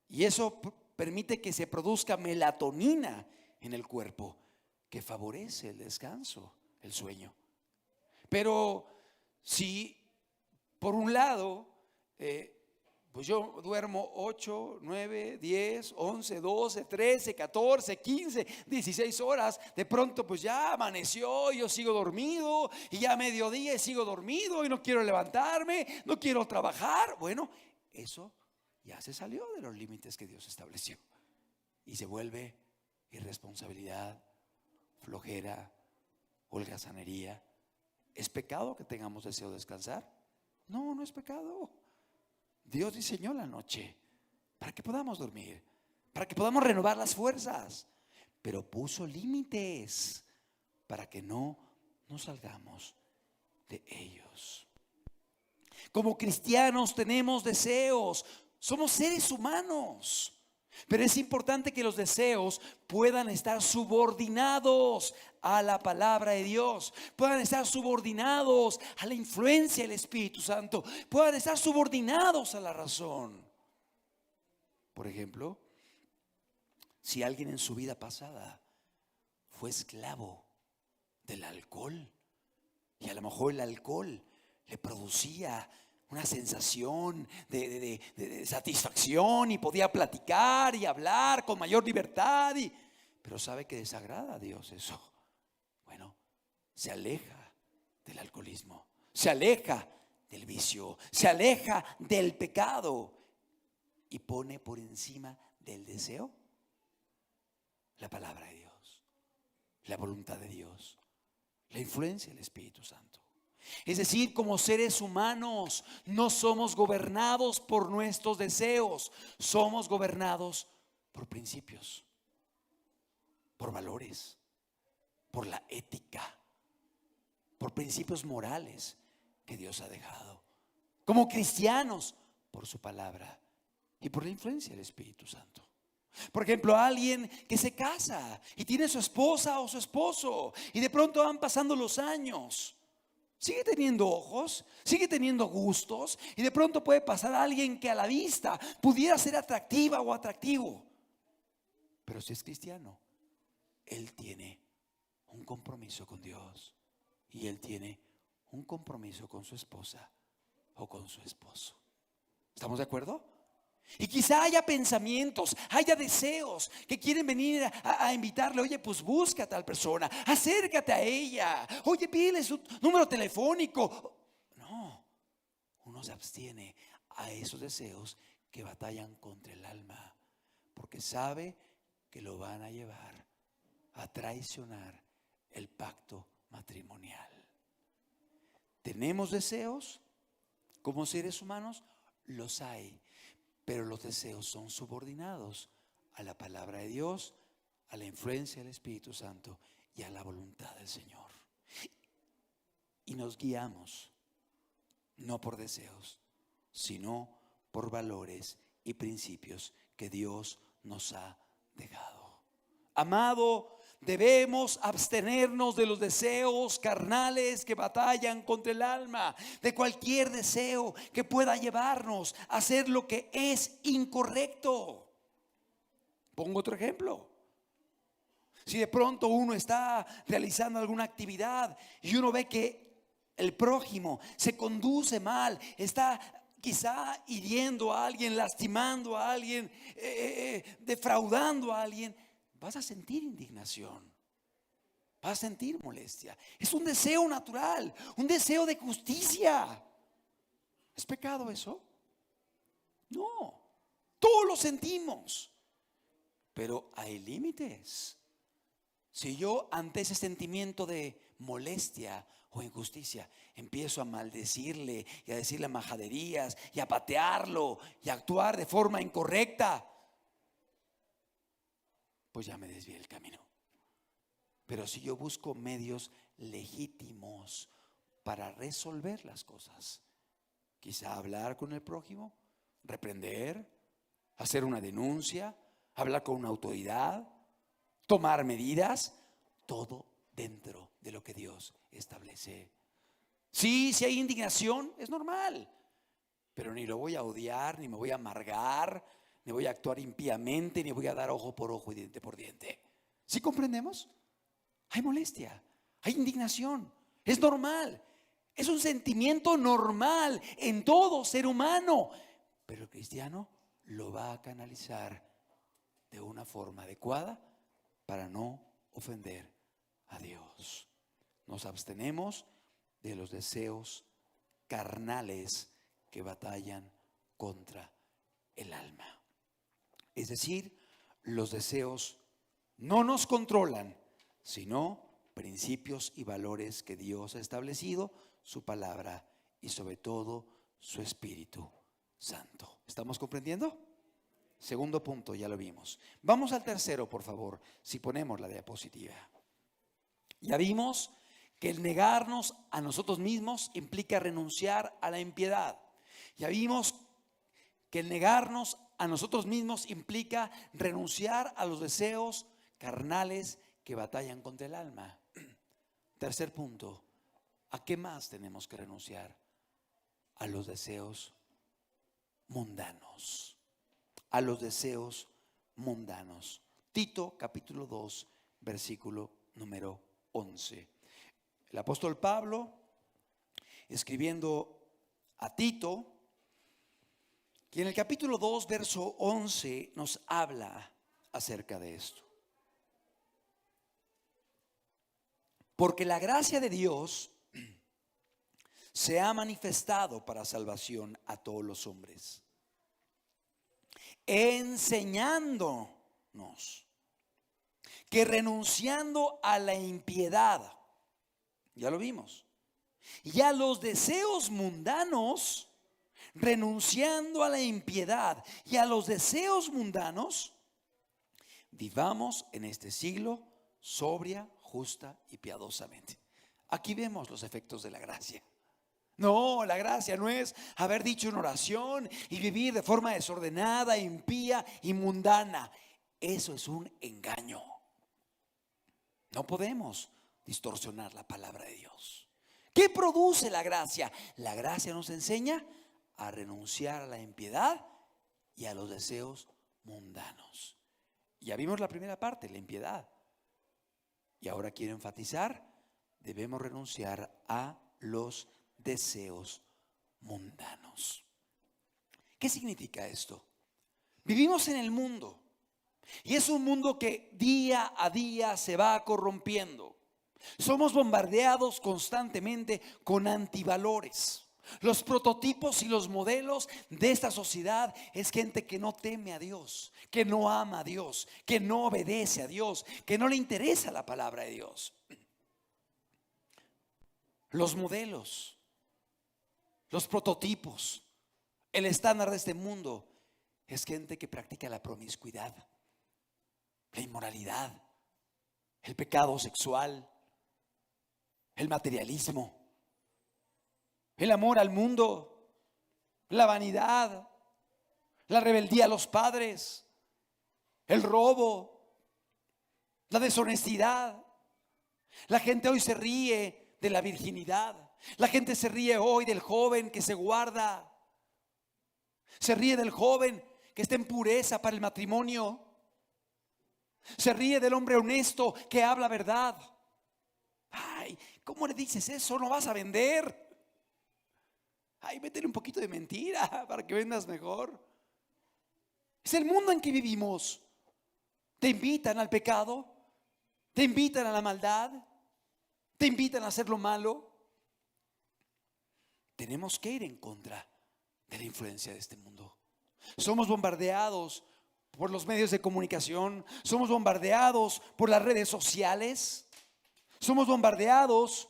y eso permite que se produzca melatonina en el cuerpo, que favorece el descanso, el sueño. Pero si por un lado pues yo duermo 8, 9, 10, 11, 12, 13, 14, 15, 16 horas. De pronto pues ya amaneció y yo sigo dormido, y ya mediodía y sigo dormido y no quiero levantarme, no quiero trabajar. Bueno, eso ya se salió de los límites que Dios estableció y se vuelve irresponsabilidad, flojera, holgazanería. ¿Es pecado que tengamos deseo de descansar? No, no es pecado. Dios diseñó la noche para que podamos dormir, para que podamos renovar las fuerzas, pero puso límites para que no nos salgamos de ellos. Como cristianos tenemos deseos, somos seres humanos, pero es importante que los deseos puedan estar subordinados a la palabra de Dios, puedan estar subordinados a la influencia del Espíritu Santo, puedan estar subordinados a la razón. Por ejemplo, si alguien en su vida pasada fue esclavo del alcohol, y a lo mejor el alcohol le producía una sensación de satisfacción, y podía platicar y hablar con mayor libertad, pero sabe que desagrada a Dios eso. Bueno, se aleja del alcoholismo, se aleja del vicio, se aleja del pecado y pone por encima del deseo la palabra de Dios, la voluntad de Dios, la influencia del Espíritu Santo. Es decir, como seres humanos no somos gobernados por nuestros deseos, somos gobernados por principios, por valores, por la ética, por principios morales que Dios ha dejado. Como cristianos, por su palabra y por la influencia del Espíritu Santo. Por ejemplo, alguien que se casa y tiene su esposa o su esposo, y de pronto van pasando los años. Sigue teniendo ojos, sigue teniendo gustos, y de pronto puede pasar a alguien que a la vista pudiera ser atractiva o atractivo. Pero si es cristiano, él tiene un compromiso con Dios, y él tiene un compromiso con su esposa o con su esposo. ¿Estamos de acuerdo? Y quizá haya pensamientos, haya deseos que quieren venir a invitarle. Oye, pues busca a tal persona, acércate a ella, oye, pídele su número telefónico. No, uno se abstiene a esos deseos que batallan contra el alma, porque sabe que lo van a llevar a traicionar el pacto matrimonial. ¿Tenemos deseos como seres humanos? Los hay, pero los deseos son subordinados a la palabra de Dios, a la influencia del Espíritu Santo y a la voluntad del Señor. Y nos guiamos no por deseos, sino por valores y principios que Dios nos ha dejado. Amado, debemos abstenernos de los deseos carnales que batallan contra el alma, de cualquier deseo que pueda llevarnos a hacer lo que es incorrecto. Pongo otro ejemplo. Si de pronto uno está realizando alguna actividad y uno ve que el prójimo se conduce mal, está quizá hiriendo a alguien, lastimando a alguien, defraudando a alguien, vas a sentir indignación, vas a sentir molestia. Es un deseo natural, un deseo de justicia. ¿Es pecado eso? No, todos lo sentimos, pero hay límites. Si yo ante ese sentimiento de molestia o injusticia empiezo a maldecirle y a decirle majaderías y a patearlo y a actuar de forma incorrecta, pues ya me desvié el camino. Pero si yo busco medios legítimos para resolver las cosas, quizá hablar con el prójimo, reprender, hacer una denuncia, hablar con una autoridad, tomar medidas, todo dentro de lo que Dios establece. Sí, si hay indignación, es normal, pero ni lo voy a odiar, ni me voy a amargar, ni voy a actuar impíamente, ni voy a dar ojo por ojo y diente por diente. ¿Sí comprendemos? Hay molestia, hay indignación, es normal, es un sentimiento normal en todo ser humano, pero el cristiano lo va a canalizar de una forma adecuada para no ofender a Dios. Nos abstenemos de los deseos carnales que batallan contra el alma. Es decir, los deseos no nos controlan, sino principios y valores que Dios ha establecido, su palabra y sobre todo su Espíritu Santo. ¿Estamos comprendiendo? Segundo punto, ya lo vimos. Vamos al tercero, por favor, si ponemos la diapositiva. Ya vimos que el negarnos a nosotros mismos implica renunciar a la impiedad. Ya vimos que el negarnos a nosotros mismos implica renunciar a los deseos carnales que batallan contra el alma. Tercer punto, ¿a qué más tenemos que renunciar? A los deseos mundanos. A los deseos mundanos. Tito capítulo 2, versículo número 11. El apóstol Pablo, escribiendo a Tito, y en el capítulo 2, verso 11, nos habla acerca de esto. Porque la gracia de Dios se ha manifestado para salvación a todos los hombres, enseñándonos que renunciando a la impiedad, ya lo vimos, y a los deseos mundanos, renunciando a la impiedad y a los deseos mundanos, vivamos en este siglo sobria, justa y piadosamente. Aquí vemos los efectos de la gracia. No, la gracia no es haber dicho una oración y vivir de forma desordenada, impía y mundana. Eso es un engaño. No podemos distorsionar la palabra de Dios. ¿Qué produce la gracia? La gracia nos enseña a renunciar a la impiedad y a los deseos mundanos. Ya vimos la primera parte, la impiedad. Y ahora quiero enfatizar, debemos renunciar a los deseos mundanos. ¿Qué significa esto? Vivimos en el mundo y es un mundo que día a día se va corrompiendo. Somos bombardeados constantemente con antivalores, Los prototipos y los modelos de esta sociedad es gente que no teme a Dios, que no ama a Dios, que no obedece a Dios, que no le interesa la palabra de Dios. Los modelos, los prototipos, el estándar de este mundo es gente que practica la promiscuidad, la inmoralidad, el pecado sexual, el materialismo, el amor al mundo, la vanidad, la rebeldía a los padres, el robo, la deshonestidad. La gente hoy se ríe de la virginidad. La gente se ríe hoy del joven que se guarda. Se ríe del joven que está en pureza para el matrimonio. Se ríe del hombre honesto que habla verdad. Ay, ¿cómo le dices eso? ¿No vas a vender? Ay, métele un poquito de mentira para que vendas mejor. Es el mundo en que vivimos. Te invitan al pecado, te invitan a la maldad, te invitan a hacer lo malo. Tenemos que ir en contra de la influencia de este mundo. Somos bombardeados por los medios de comunicación, somos bombardeados por las redes sociales, somos bombardeados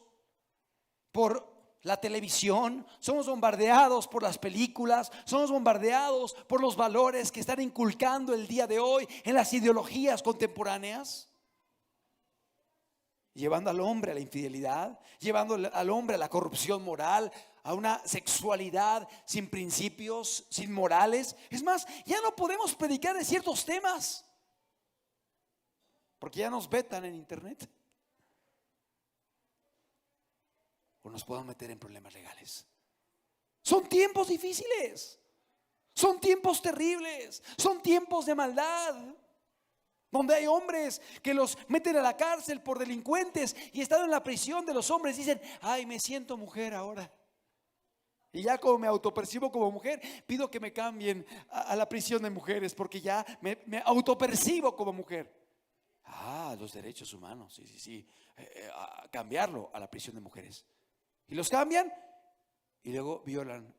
por la televisión, somos bombardeados por las películas, somos bombardeados por los valores que están inculcando el día de hoy en las ideologías contemporáneas, llevando al hombre a la infidelidad, llevando al hombre a la corrupción moral, a una sexualidad sin principios, sin morales. Es más, ya no podemos predicar de ciertos temas porque ya nos vetan en internet o nos podemos meter en problemas legales. Son tiempos difíciles, son tiempos terribles, son tiempos de maldad, donde hay hombres que los meten a la cárcel por delincuentes y estando en la prisión de los hombres dicen: ay, me siento mujer ahora. Y ya como me autopercibo como mujer, pido que me cambien a la prisión de mujeres porque ya me autopercibo como mujer. Ah, los derechos humanos, sí. A cambiarlo a la prisión de mujeres. Y los cambian y luego violan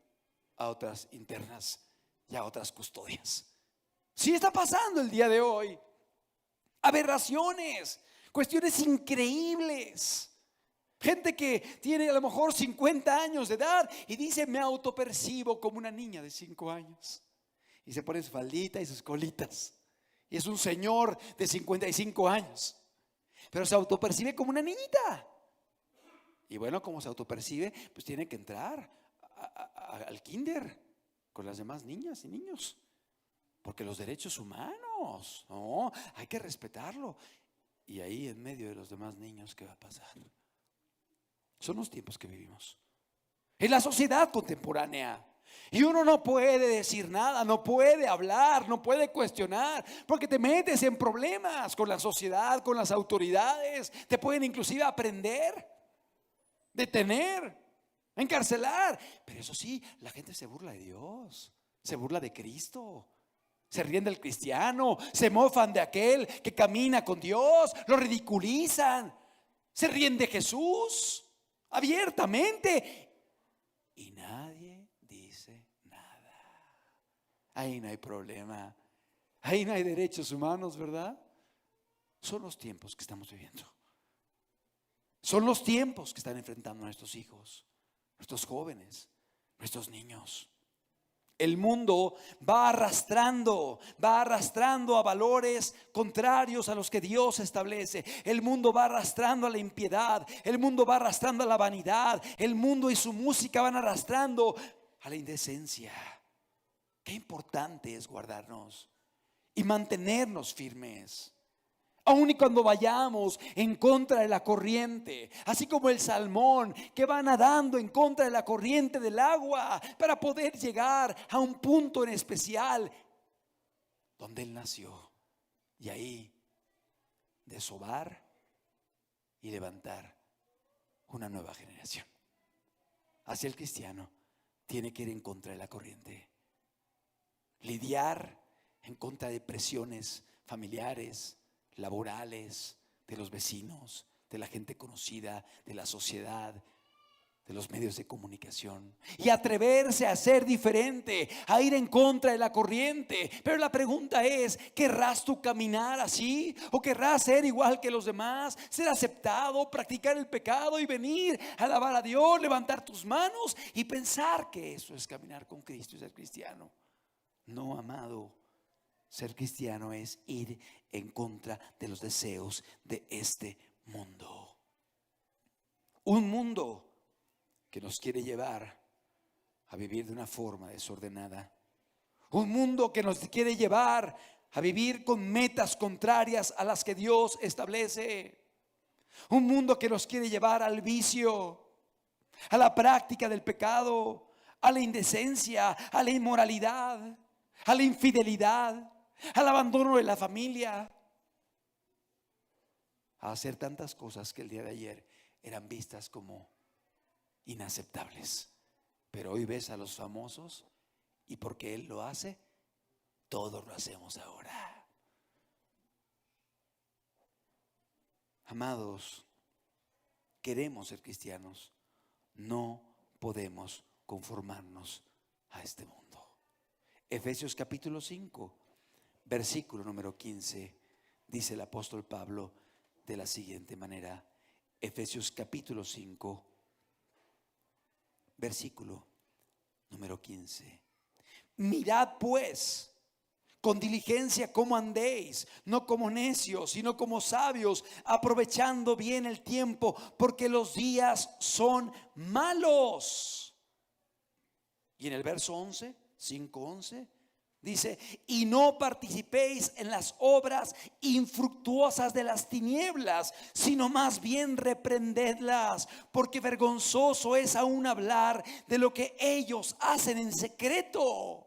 a otras internas y a otras custodias. Sí está pasando el día de hoy. Aberraciones, cuestiones increíbles. Gente que tiene a lo mejor 50 años de edad y dice: me autopercibo como una niña de 5 años. Y se pone su faldita y sus colitas. Y es un señor de 55 años. Pero se autopercibe como una niñita. Y bueno, como se autopercibe, pues tiene que entrar al kinder con las demás niñas y niños. Porque los derechos humanos, no, hay que respetarlo. Y ahí en medio de los demás niños, ¿qué va a pasar? Son los tiempos que vivimos. Es la sociedad contemporánea. Y uno no puede decir nada, no puede hablar, no puede cuestionar, porque te metes en problemas con la sociedad, con las autoridades. Te pueden inclusive aprender, detener, encarcelar. Pero eso sí, la gente se burla de Dios, se burla de Cristo. Se ríen del cristiano, se mofan de aquel que camina con Dios, lo ridiculizan, se ríen de Jesús abiertamente y nadie dice nada. Ahí no hay problema, ahí no hay derechos humanos, ¿verdad? Son los tiempos que estamos viviendo. Son los tiempos que están enfrentando a nuestros hijos, nuestros jóvenes, nuestros niños. El mundo va arrastrando a valores contrarios a los que Dios establece. El mundo va arrastrando a la impiedad. El mundo va arrastrando a la vanidad. El mundo y su música van arrastrando a la indecencia. Qué importante es guardarnos y mantenernos firmes. Aun y cuando vayamos en contra de la corriente, así como el salmón que va nadando en contra de la corriente del agua para poder llegar a un punto en especial donde él nació y ahí desovar y levantar una nueva generación. Así el cristiano tiene que ir en contra de la corriente, lidiar en contra de presiones familiares, laborales, de los vecinos, de la gente conocida, de la sociedad, de los medios de comunicación y atreverse a ser diferente, a ir en contra de la corriente. Pero la pregunta es, ¿querrás tú caminar así? ¿O querrás ser igual que los demás? Ser aceptado, practicar el pecado y venir a alabar a Dios, levantar tus manos y pensar que eso es caminar con Cristo y ser cristiano. No, amado, ser cristiano es ir en contra de los deseos de este mundo. Un mundo que nos quiere llevar a vivir de una forma desordenada. Un mundo que nos quiere llevar a vivir con metas contrarias a las que Dios establece. Un mundo que nos quiere llevar al vicio, a la práctica del pecado, a la indecencia, a la inmoralidad, a la infidelidad, al abandono de la familia, a hacer tantas cosas que el día de ayer eran vistas como inaceptables. Pero hoy ves a los famosos y porque Él lo hace, todos lo hacemos ahora. Amados, queremos ser cristianos, no podemos conformarnos a este mundo. Efesios capítulo 5, versículo número 15, dice el apóstol Pablo de la siguiente manera. Efesios capítulo 5, versículo número 15. Mirad pues con diligencia cómo andéis, no como necios, sino como sabios, aprovechando bien el tiempo, porque los días son malos. Y en el verso 11, 5:11 dice: y no participéis en las obras infructuosas de las tinieblas, sino más bien reprendedlas, porque vergonzoso es aún hablar de lo que ellos hacen en secreto.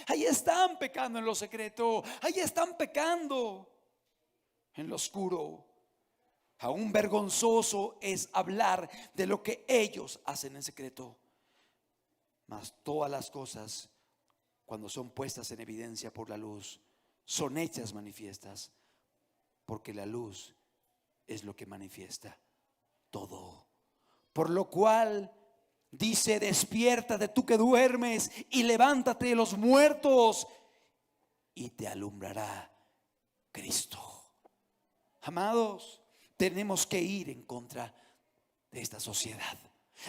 Ahí están pecando en lo secreto, ahí están pecando en lo oscuro. Aún vergonzoso es hablar de lo que ellos hacen en secreto. Mas todas las cosas, cuando son puestas en evidencia por la luz, son hechas manifiestas, porque la luz es lo que manifiesta todo. Por lo cual dice: despiértate tú que duermes y levántate de los muertos y te alumbrará Cristo. Amados, tenemos que ir en contra de esta sociedad.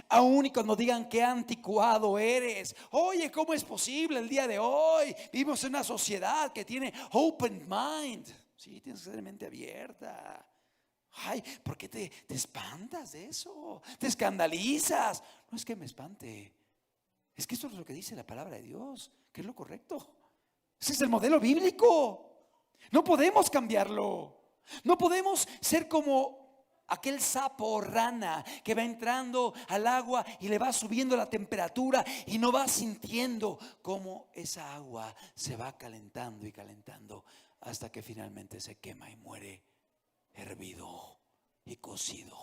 Aún y cuando digan qué anticuado eres. Oye, ¿cómo es posible el día de hoy? Vivimos en una sociedad que tiene open mind. Sí, tienes que tener mente abierta. Ay, ¿por qué te espantas de eso? Te escandalizas. No es que me espante, es que esto es lo que dice la palabra de Dios, que es lo correcto. Ese es el modelo bíblico. No podemos cambiarlo. No podemos ser como aquel sapo o rana que va entrando al agua y le va subiendo la temperatura y no va sintiendo cómo esa agua se va calentando y calentando hasta que finalmente se quema y muere hervido y cocido.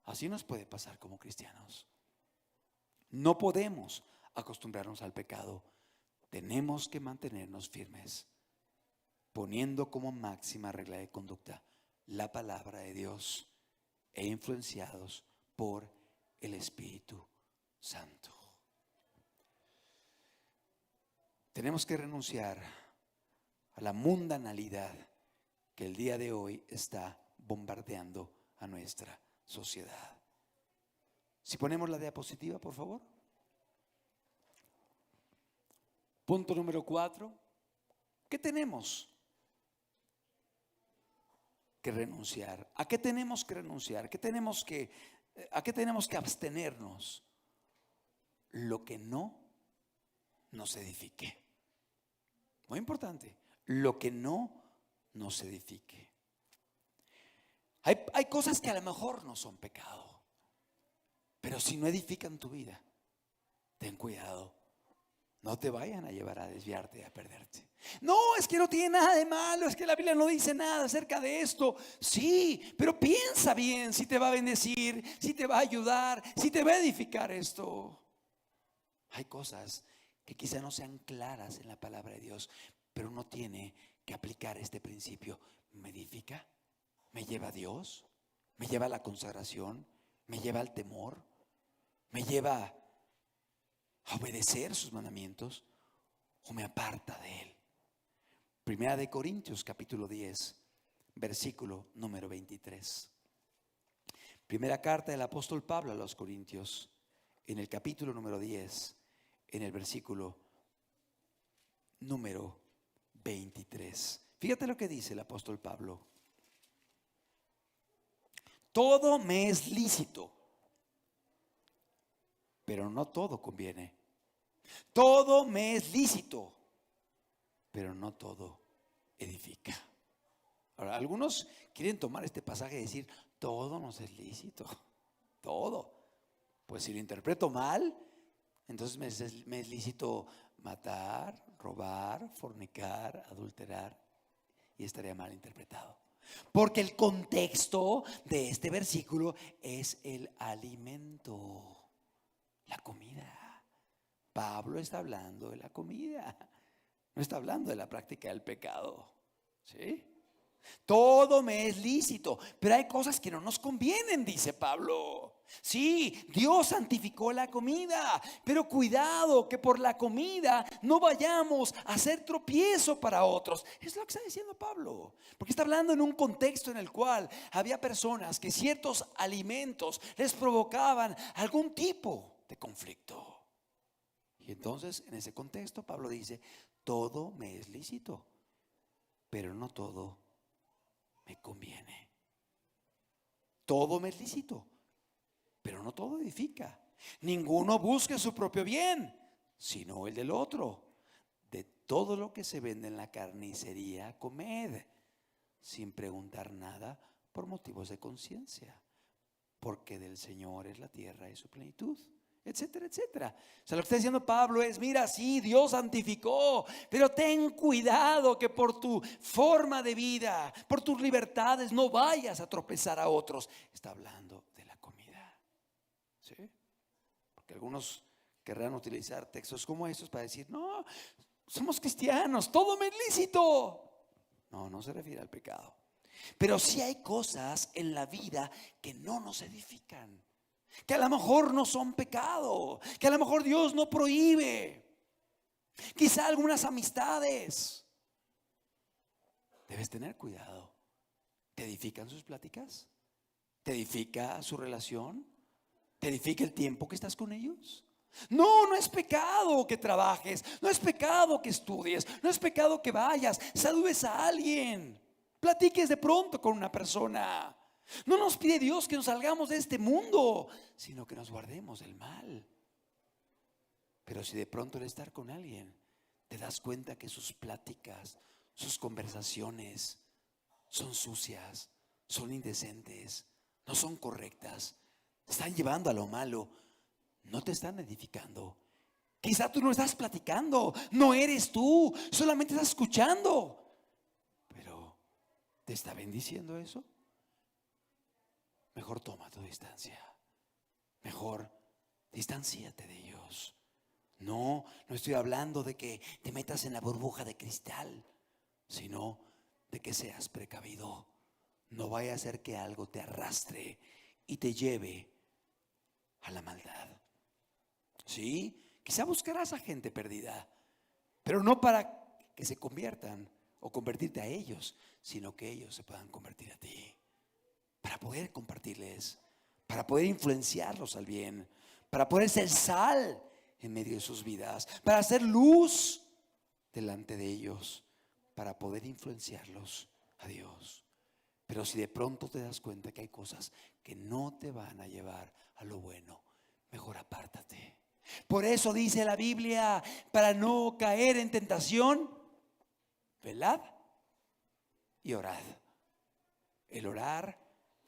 Así nos puede pasar como cristianos. No podemos acostumbrarnos al pecado. Tenemos que mantenernos firmes, poniendo como máxima regla de conducta la palabra de Dios e influenciados por el Espíritu Santo. Tenemos que renunciar a la mundanalidad que el día de hoy está bombardeando a nuestra sociedad. Si ponemos la diapositiva, por favor. Punto número 4. ¿Qué tenemos que renunciar? ¿A qué tenemos que renunciar? ¿A qué tenemos que abstenernos? Lo que no nos edifique. Muy importante. Lo que no nos edifique. Hay cosas que a lo mejor no son pecado, pero si no edifican tu vida, ten cuidado. No te vayan a llevar a desviarte y a perderte. No, es que no tiene nada de malo, es que la Biblia no dice nada acerca de esto. Sí, pero piensa bien si te va a bendecir, si te va a ayudar, si te va a edificar esto. Hay cosas que quizá no sean claras en la palabra de Dios, pero uno tiene que aplicar este principio. ¿Me edifica? ¿Me lleva a Dios? ¿Me lleva a la consagración? ¿Me lleva al temor? ¿Me lleva a obedecer sus mandamientos? ¿O me aparta de Él? Primera de Corintios capítulo 10, versículo número 23. Primera carta del apóstol Pablo a los Corintios, en el capítulo número 10, en el versículo número 23. Fíjate lo que dice el apóstol Pablo. Todo me es lícito, pero no todo conviene. Todo me es lícito, pero no todo edifica. Ahora, algunos quieren tomar este pasaje y decir, todo nos es lícito, todo. Pues si lo interpreto mal, entonces me es lícito matar, robar, fornicar, adulterar, y estaría mal interpretado. Porque el contexto de este versículo es el alimento, la comida. Pablo está hablando de la comida, no está hablando de la práctica del pecado. ¿Sí? Todo me es lícito, pero hay cosas que no nos convienen, dice Pablo. Sí, Dios santificó la comida, pero cuidado que por la comida no vayamos a hacer tropiezo para otros. Es lo que está diciendo Pablo, porque está hablando en un contexto en el cual había personas que ciertos alimentos les provocaban algún tipo de conflicto. Y entonces en ese contexto Pablo dice, todo me es lícito, pero no todo me conviene. Todo me es lícito, pero no todo edifica. Ninguno busque su propio bien, sino el del otro. De todo lo que se vende en la carnicería, comed, sin preguntar nada por motivos de conciencia, porque del Señor es la tierra y su plenitud, etcétera, etcétera. O sea, lo que está diciendo Pablo es, mira, sí, Dios santificó, pero ten cuidado que por tu forma de vida, por tus libertades, no vayas a tropezar a otros. Está hablando de la comida, ¿sí? Porque algunos querrán utilizar textos como estos para decir, no, somos cristianos, todo me es lícito. No, no se refiere al pecado. Pero sí hay cosas en la vida que no nos edifican, que a lo mejor no son pecado, que a lo mejor Dios no prohíbe. Quizá algunas amistades. Debes tener cuidado. ¿Te edifican sus pláticas? ¿Te edifica su relación? ¿Te edifica el tiempo que estás con ellos? No, no es pecado que trabajes, no es pecado que estudies, no es pecado que vayas, saludes a alguien, platiques de pronto con una persona. No nos pide Dios que nos salgamos de este mundo, sino que nos guardemos del mal. Pero si de pronto al estar con alguien te das cuenta que sus pláticas, sus conversaciones son sucias, son indecentes, no son correctas, te están llevando a lo malo, no te están edificando. Quizá tú no estás platicando, no eres tú, solamente estás escuchando. Pero ¿te está bendiciendo eso? Mejor toma tu distancia. Mejor distanciate de ellos. No estoy hablando de que te metas en la burbuja de cristal, sino de que seas precavido. No vaya a ser que algo te arrastre y te lleve a la maldad. Sí, quizá buscarás a gente perdida, pero no para que se conviertan o convertirte a ellos, sino que ellos se puedan convertir a ti. Para poder compartirles, para poder influenciarlos al bien, para poder ser sal en medio de sus vidas, para hacer luz delante de ellos, para poder influenciarlos a Dios. Pero si de pronto te das cuenta que hay cosas que no te van a llevar a lo bueno, mejor apártate. Por eso dice la Biblia, para no caer en tentación, velad y orad. El orar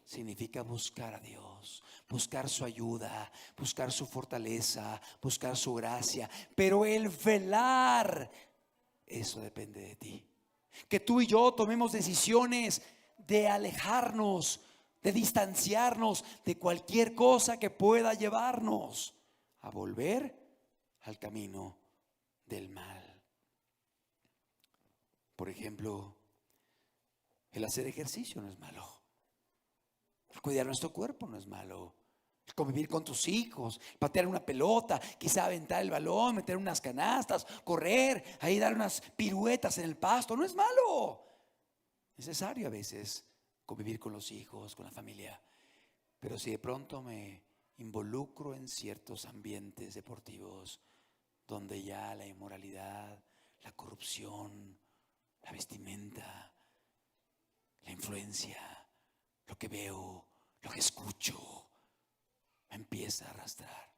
significa buscar a Dios, buscar su ayuda, buscar su fortaleza, buscar su gracia. Pero el velar, eso depende de ti. Que tú y yo tomemos decisiones de alejarnos, de distanciarnos de cualquier cosa que pueda llevarnos a volver al camino del mal. Por ejemplo, el hacer ejercicio no es malo. El cuidar nuestro cuerpo no es malo. Convivir con tus hijos, patear una pelota, quizá aventar el balón, meter unas canastas, correr, ahí dar unas piruetas en el pasto, no es malo. Es necesario a veces convivir con los hijos, con la familia. Pero si de pronto me involucro en ciertos ambientes deportivos donde ya la inmoralidad, la corrupción, la vestimenta, la influencia, lo que veo, lo que escucho, me empieza a arrastrar,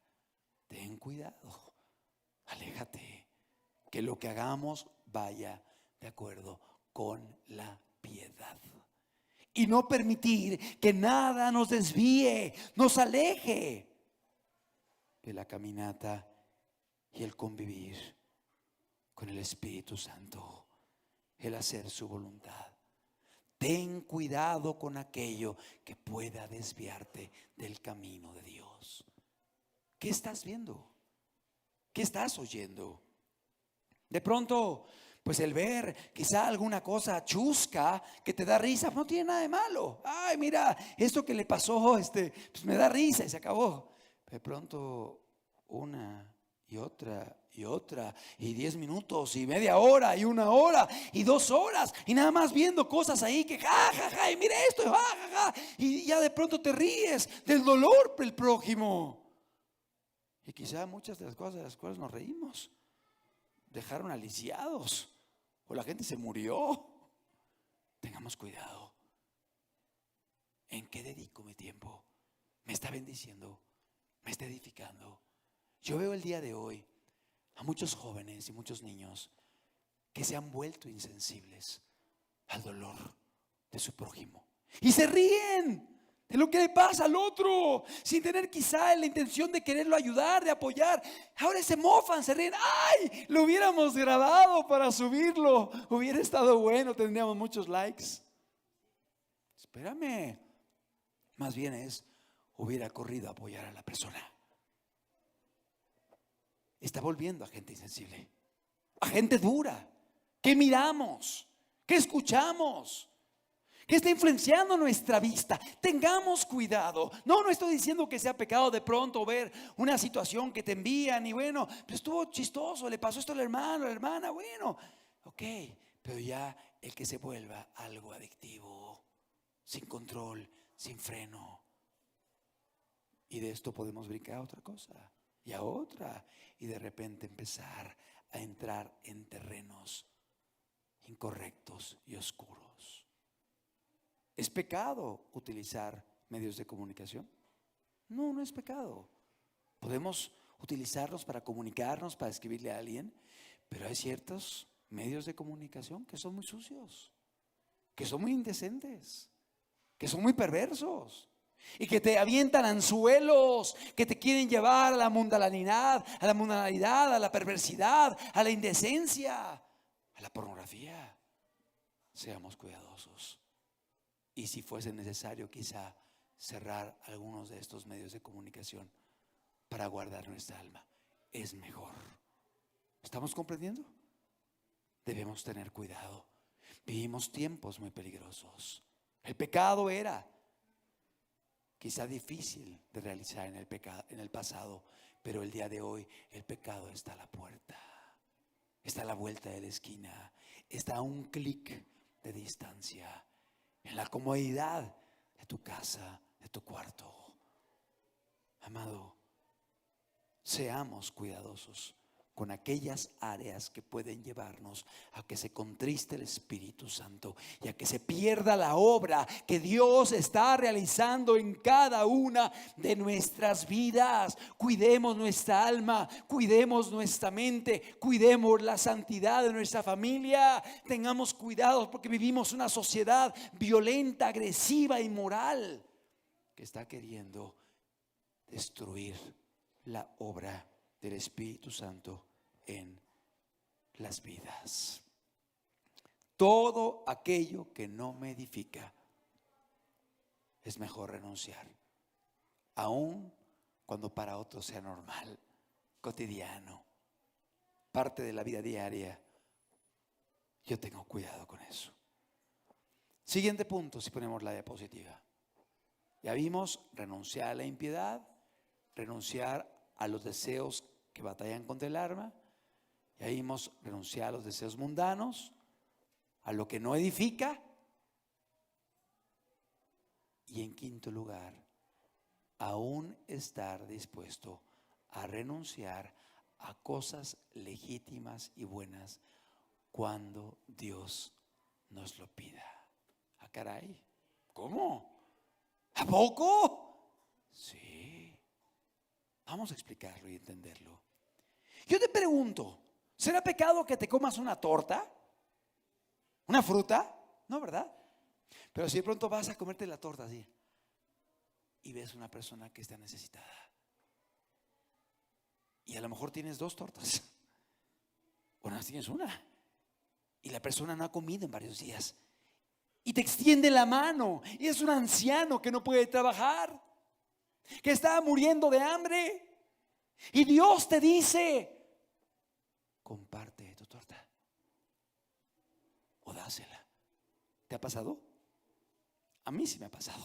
ten cuidado, aléjate, que lo que hagamos vaya de acuerdo con la piedad. Y no permitir que nada nos desvíe, nos aleje de la caminata y el convivir con el Espíritu Santo, el hacer su voluntad. Ten cuidado con aquello que pueda desviarte del camino de Dios. ¿Qué estás viendo? ¿Qué estás oyendo? De pronto, pues el ver quizá alguna cosa chusca que te da risa, no tiene nada de malo. Ay, mira, esto que le pasó, pues me da risa y se acabó. De pronto, una y otra y otra, y 10 minutos, y media hora, y 1 hora, y 2 horas, y nada más viendo cosas ahí que ja, ja, ja, y mira esto, y ja, ja, ja, y ya de pronto te ríes del dolor del prójimo. Y quizá muchas de las cosas de las cuales nos reímos dejaron aliciados, o la gente se murió. Tengamos cuidado. ¿En qué dedico mi tiempo? ¿Me está bendiciendo? ¿Me está edificando? Yo veo el día de hoy a muchos jóvenes y muchos niños que se han vuelto insensibles al dolor de su prójimo y se ríen de lo que le pasa al otro sin tener quizá la intención de quererlo ayudar, de apoyar. Ahora se mofan, se ríen. ¡Ay! Lo hubiéramos grabado para subirlo, hubiera estado bueno, tendríamos muchos likes. Espérame, más bien hubiera corrido a apoyar a la persona. Está volviendo a gente insensible, a gente dura, que miramos, que escuchamos, que está influenciando nuestra vista. Tengamos cuidado. No estoy diciendo que sea pecado de pronto ver una situación que te envían y bueno, pues estuvo chistoso, le pasó esto al hermano, a la hermana, bueno, ok, pero ya el que se vuelva algo adictivo, sin control, sin freno. Y de esto podemos brincar a otra cosa y a otra, y de repente empezar a entrar en terrenos incorrectos y oscuros. ¿Es pecado utilizar medios de comunicación? No, no es pecado. Podemos utilizarlos para comunicarnos, para escribirle a alguien, pero hay ciertos medios de comunicación que son muy sucios, que son muy indecentes, que son muy perversos y que te avientan anzuelos, que te quieren llevar a la mundanalidad, a la perversidad, a la indecencia, a la pornografía. Seamos cuidadosos. Y si fuese necesario, quizá cerrar algunos de estos medios de comunicación para guardar nuestra alma, es mejor. ¿Estamos comprendiendo? Debemos tener cuidado. Vivimos tiempos muy peligrosos. El pecado era quizá difícil de realizar en el pasado, pero el día de hoy el pecado está a la puerta, está a la vuelta de la esquina, está a un clic de distancia, en la comodidad de tu casa, de tu cuarto. Amado, seamos cuidadosos con aquellas áreas que pueden llevarnos a que se contriste el Espíritu Santo y a que se pierda la obra que Dios está realizando en cada una de nuestras vidas. Cuidemos nuestra alma, cuidemos nuestra mente, cuidemos la santidad de nuestra familia. Tengamos cuidado porque vivimos una sociedad violenta, agresiva, inmoral que está queriendo destruir la obra del Espíritu Santo en las vidas. Todo aquello que no me edifica es mejor renunciar, aun cuando para otros sea normal, cotidiano, parte de la vida diaria. Yo tengo cuidado con eso. Siguiente punto, si ponemos la diapositiva. Ya vimos renunciar a la impiedad, renunciar a los deseos que batallan contra el alma. Ya vimos renunciar a los deseos mundanos, a lo que no edifica. Y en quinto lugar, aún estar dispuesto a renunciar a cosas legítimas y buenas cuando Dios nos lo pida. Ah, caray, ¿cómo? ¿A poco? Sí. Vamos a explicarlo y entenderlo. Yo te pregunto, ¿será pecado que te comas una torta? ¿Una fruta? No, ¿verdad? Pero si de pronto vas a comerte la torta así y ves una persona que está necesitada y a lo mejor tienes 2 tortas o nada más tienes una y la persona no ha comido en varios días y te extiende la mano y es un anciano que no puede trabajar, que está muriendo de hambre, y Dios te dice: comparte tu torta o dásela. ¿Te ha pasado? A mí sí me ha pasado.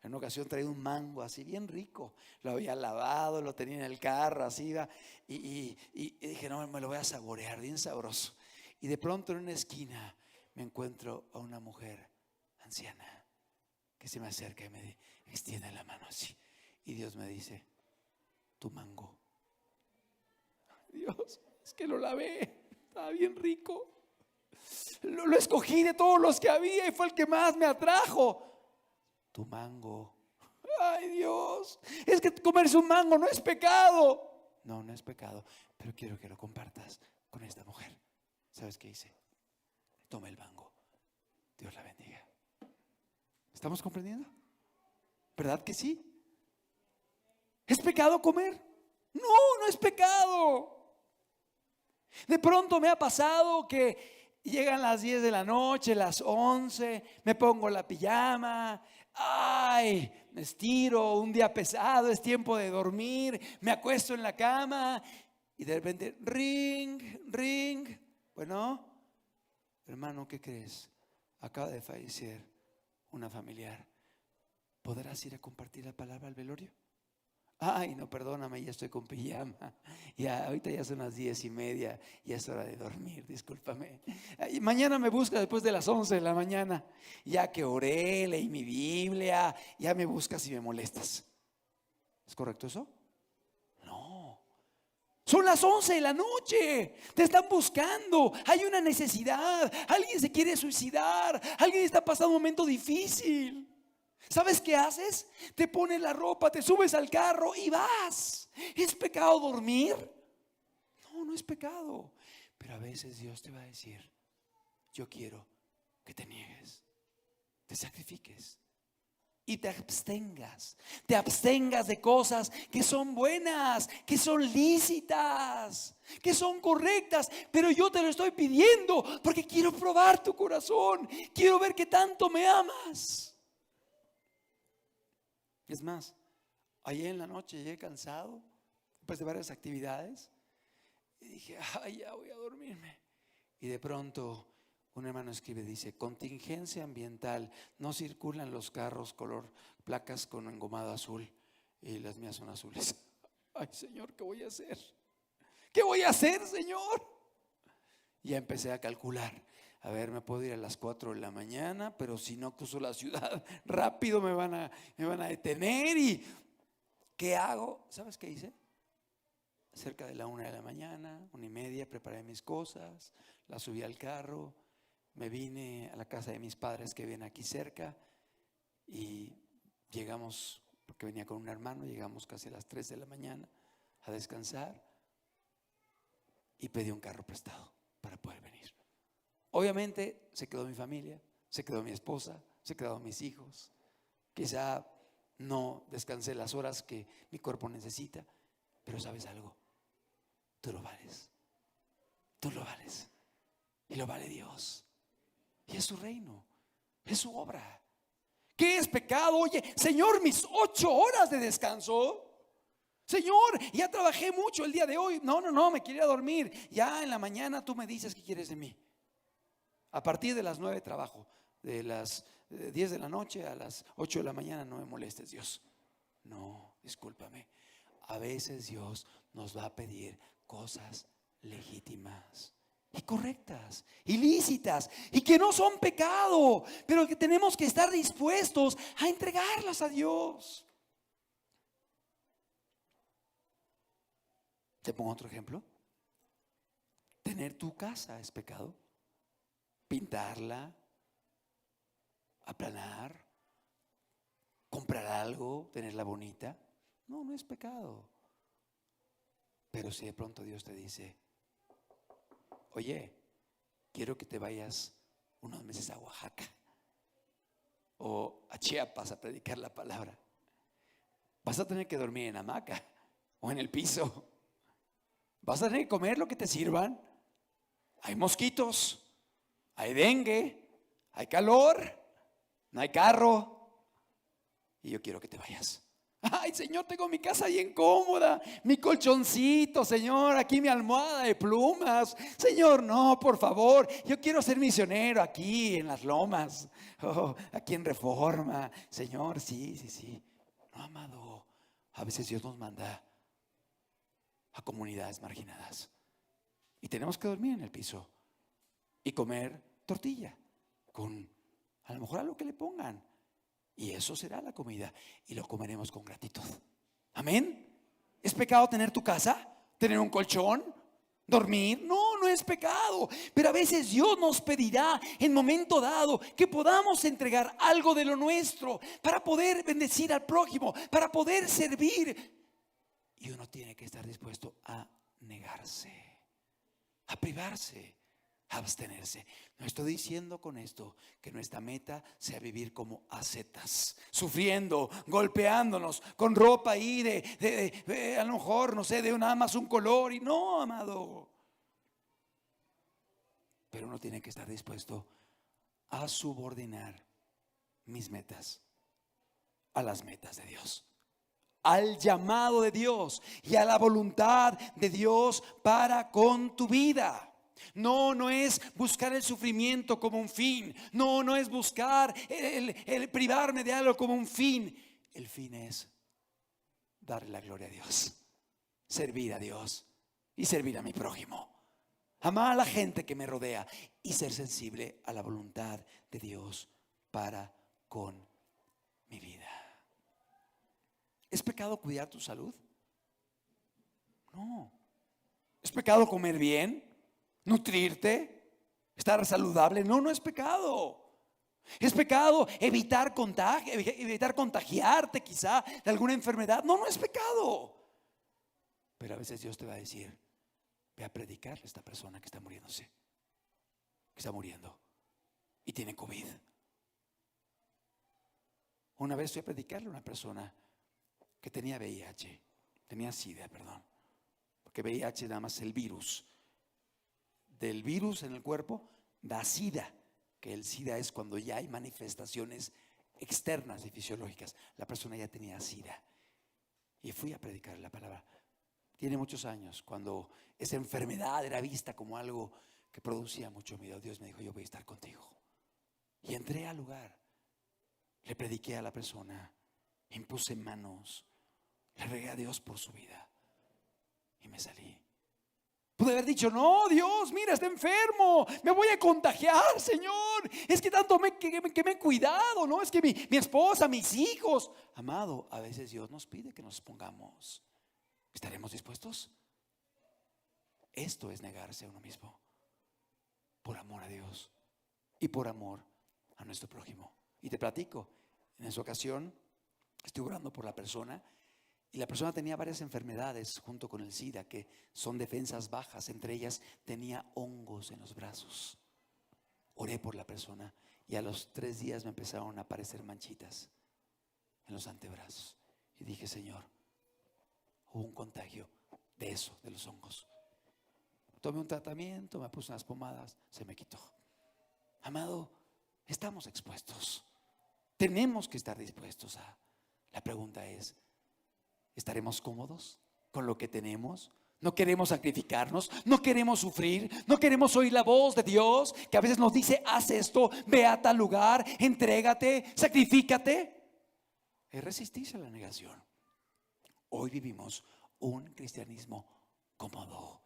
En una ocasión traía un mango así bien rico, lo había lavado, lo tenía en el carro, así iba, y dije, no, me lo voy a saborear, bien sabroso. Y de pronto en una esquina me encuentro a una mujer anciana que se me acerca y me extiende la mano así, y Dios me dice: tu mango. Dios, es que lo lavé, estaba bien rico, lo escogí de todos los que había y fue el que más me atrajo. Tu mango. Ay, Dios, es que comerse un mango no es pecado. No, no es pecado, pero quiero que lo compartas con esta mujer. ¿Sabes qué hice? Toma el mango. Dios la bendiga. ¿Estamos comprendiendo? ¿Verdad que sí? ¿Es pecado comer? No, no es pecado. De pronto me ha pasado que llegan las 10 de la noche, las 11, me pongo la pijama, ay, me estiro, un día pesado, es tiempo de dormir, me acuesto en la cama y de repente, ring, ring. Bueno, hermano, ¿qué crees? Acaba de fallecer una familiar. ¿Podrás ir a compartir la palabra al velorio? Ay, no, perdóname, ya estoy con pijama. Ya, ahorita ya son las 10:30, ya es hora de dormir, discúlpame. Ay, mañana me busca después de las 11 de la mañana. Ya que oré, leí mi Biblia, ya me buscas y me molestas. ¿Es correcto eso? No. Son las 11 de la noche, te están buscando, hay una necesidad, alguien se quiere suicidar, alguien está pasando un momento difícil. ¿Sabes qué haces? Te pones la ropa, te subes al carro y vas. ¿Es pecado dormir? No, no es pecado. Pero a veces Dios te va a decir: yo quiero que te niegues, te sacrifiques y te abstengas. Te abstengas de cosas que son buenas, que son lícitas, que son correctas. Pero yo te lo estoy pidiendo porque quiero probar tu corazón. Quiero ver que tanto me amas. Es más, ayer en la noche llegué cansado después de varias actividades y dije: ay, ya voy a dormirme. Y de pronto un hermano escribe, dice: contingencia ambiental, no circulan los carros color placas con engomado azul, y las mías son azules. Ay, Señor, ¿qué voy a hacer? ¿Qué voy a hacer, Señor? Y ya empecé a calcular. A ver, me puedo ir a las 4 de la mañana, pero si no cruzo la ciudad rápido me van a detener. ¿Y qué hago? ¿Sabes qué hice? Cerca de la 1 de la mañana, 1:30, preparé mis cosas, las subí al carro, me vine a la casa de mis padres que viven aquí cerca y llegamos, porque venía con un hermano, llegamos casi a las 3 de la mañana a descansar y pedí un carro prestado para poder venir. Obviamente se quedó mi familia, se quedó mi esposa, se quedaron mis hijos. Quizá no descansé las horas que mi cuerpo necesita, pero ¿sabes algo? Tú lo vales. Tú lo vales. Y lo vale Dios. Y es su reino, es su obra. ¿Qué es pecado? Oye, Señor, mis 8 horas de descanso. Señor, ya trabajé mucho el día de hoy. No, me quiero ir a dormir. Ya en la mañana tú me dices qué quieres de mí. A partir de las 9 trabajo, de las 10 de la noche a las 8 de la mañana no me molestes, Dios. No, discúlpame. a veces Dios nos va a pedir cosas legítimas y correctas, ilícitas, y que no son pecado, pero que tenemos que estar dispuestos a entregarlas a Dios. Te pongo otro ejemplo. Tener tu casa es pecado. Pintarla, aplanar, comprar algo, tenerla bonita. No, no es pecado. Pero si de pronto Dios te dice: oye, quiero que te vayas unos meses a Oaxaca o a Chiapas a predicar la palabra, vas a tener que dormir en hamaca o en el piso. Vas a tener que comer lo que te sirvan. Hay mosquitos, hay dengue, hay calor, no hay carro. Y yo quiero que te vayas. Ay, Señor, tengo mi casa bien cómoda, mi colchoncito, Señor, aquí mi almohada de plumas. Señor, no, por favor, yo quiero ser misionero aquí en las Lomas, aquí en Reforma. Señor, sí. No, amado, a veces Dios nos manda a comunidades marginadas y tenemos que dormir en el piso y comer tortilla con a lo mejor algo que le pongan. Y eso será la comida y lo comeremos con gratitud. Amén. ¿Es pecado tener tu casa? ¿Tener un colchón? ¿Dormir? No, no es pecado. Pero a veces Dios nos pedirá en momento dado que podamos entregar algo de lo nuestro para poder bendecir al prójimo, para poder servir. Y uno tiene que estar dispuesto a negarse, a privarse, a abstenerse. No estoy diciendo con esto que nuestra meta sea vivir como ascetas, sufriendo, golpeándonos, con ropa ahí de a lo mejor, no sé, de nada más un color. Y no, amado. Pero uno tiene que estar dispuesto a subordinar mis metas a las metas de Dios, al llamado de Dios y a la voluntad de Dios para con tu vida. No es buscar el sufrimiento como un fin. No es buscar el privarme de algo como un fin. El fin es darle la gloria a Dios, servir a Dios y servir a mi prójimo, amar a la gente que me rodea y ser sensible a la voluntad de Dios para con mi vida. ¿Es pecado cuidar tu salud? No. ¿Es pecado comer bien? ¿Nutrirte? ¿Estar saludable? No es pecado. ¿Es pecado evitar contagiarte quizá de alguna enfermedad? No es pecado. Pero a veces Dios te va a decir: ve a predicarle a esta persona que está muriéndose, que está muriendo y tiene COVID. Una vez fui a predicarle a una persona que tenía VIH, tenía SIDA, perdón, porque VIH nada más el virus. Del virus en el cuerpo da SIDA, que el SIDA es cuando ya hay manifestaciones externas y fisiológicas. La persona ya tenía SIDA y fui a predicar la palabra. Tiene muchos años, cuando esa enfermedad era vista como algo que producía mucho miedo. Dios me dijo: yo voy a estar contigo. Y entré al lugar, le prediqué a la persona, impuse manos, le regué a Dios por su vida y me salí. Pude haber dicho: no, Dios, mira, está enfermo, me voy a contagiar, Señor. Es que tanto que me he cuidado, ¿no? Es que mi esposa, mis hijos. Amado, a veces Dios nos pide que nos pongamos. ¿Estaremos dispuestos? Esto es negarse a uno mismo por amor a Dios y por amor a nuestro prójimo. Y te platico, en esa ocasión estuve orando por la persona. Y la persona tenía varias enfermedades junto con el SIDA, que son defensas bajas. Entre ellas tenía hongos en los brazos. Oré por la persona y a los 3 días me empezaron a aparecer manchitas en los antebrazos. Y dije: Señor, hubo un contagio de eso, de los hongos. Tomé un tratamiento, me puse unas pomadas, se me quitó. Amado, estamos expuestos. Tenemos que estar dispuestos a. La pregunta es: ¿estaremos cómodos con lo que tenemos? No queremos sacrificarnos, no queremos sufrir, no queremos oír la voz de Dios que a veces nos dice: haz esto, ve a tal lugar, entrégate, sacrifícate. Es resistirse a la negación. Hoy vivimos un cristianismo cómodo,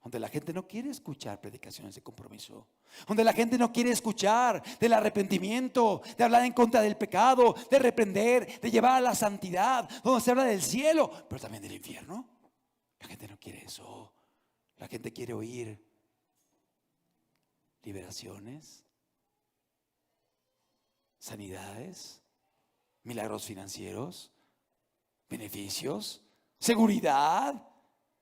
donde la gente no quiere escuchar predicaciones de compromiso, donde la gente no quiere escuchar del arrepentimiento, de hablar en contra del pecado, de reprender, de llevar a la santidad, donde se habla del cielo, pero también del infierno. La gente no quiere eso. La gente quiere oír liberaciones, sanidades, milagros financieros, beneficios, seguridad,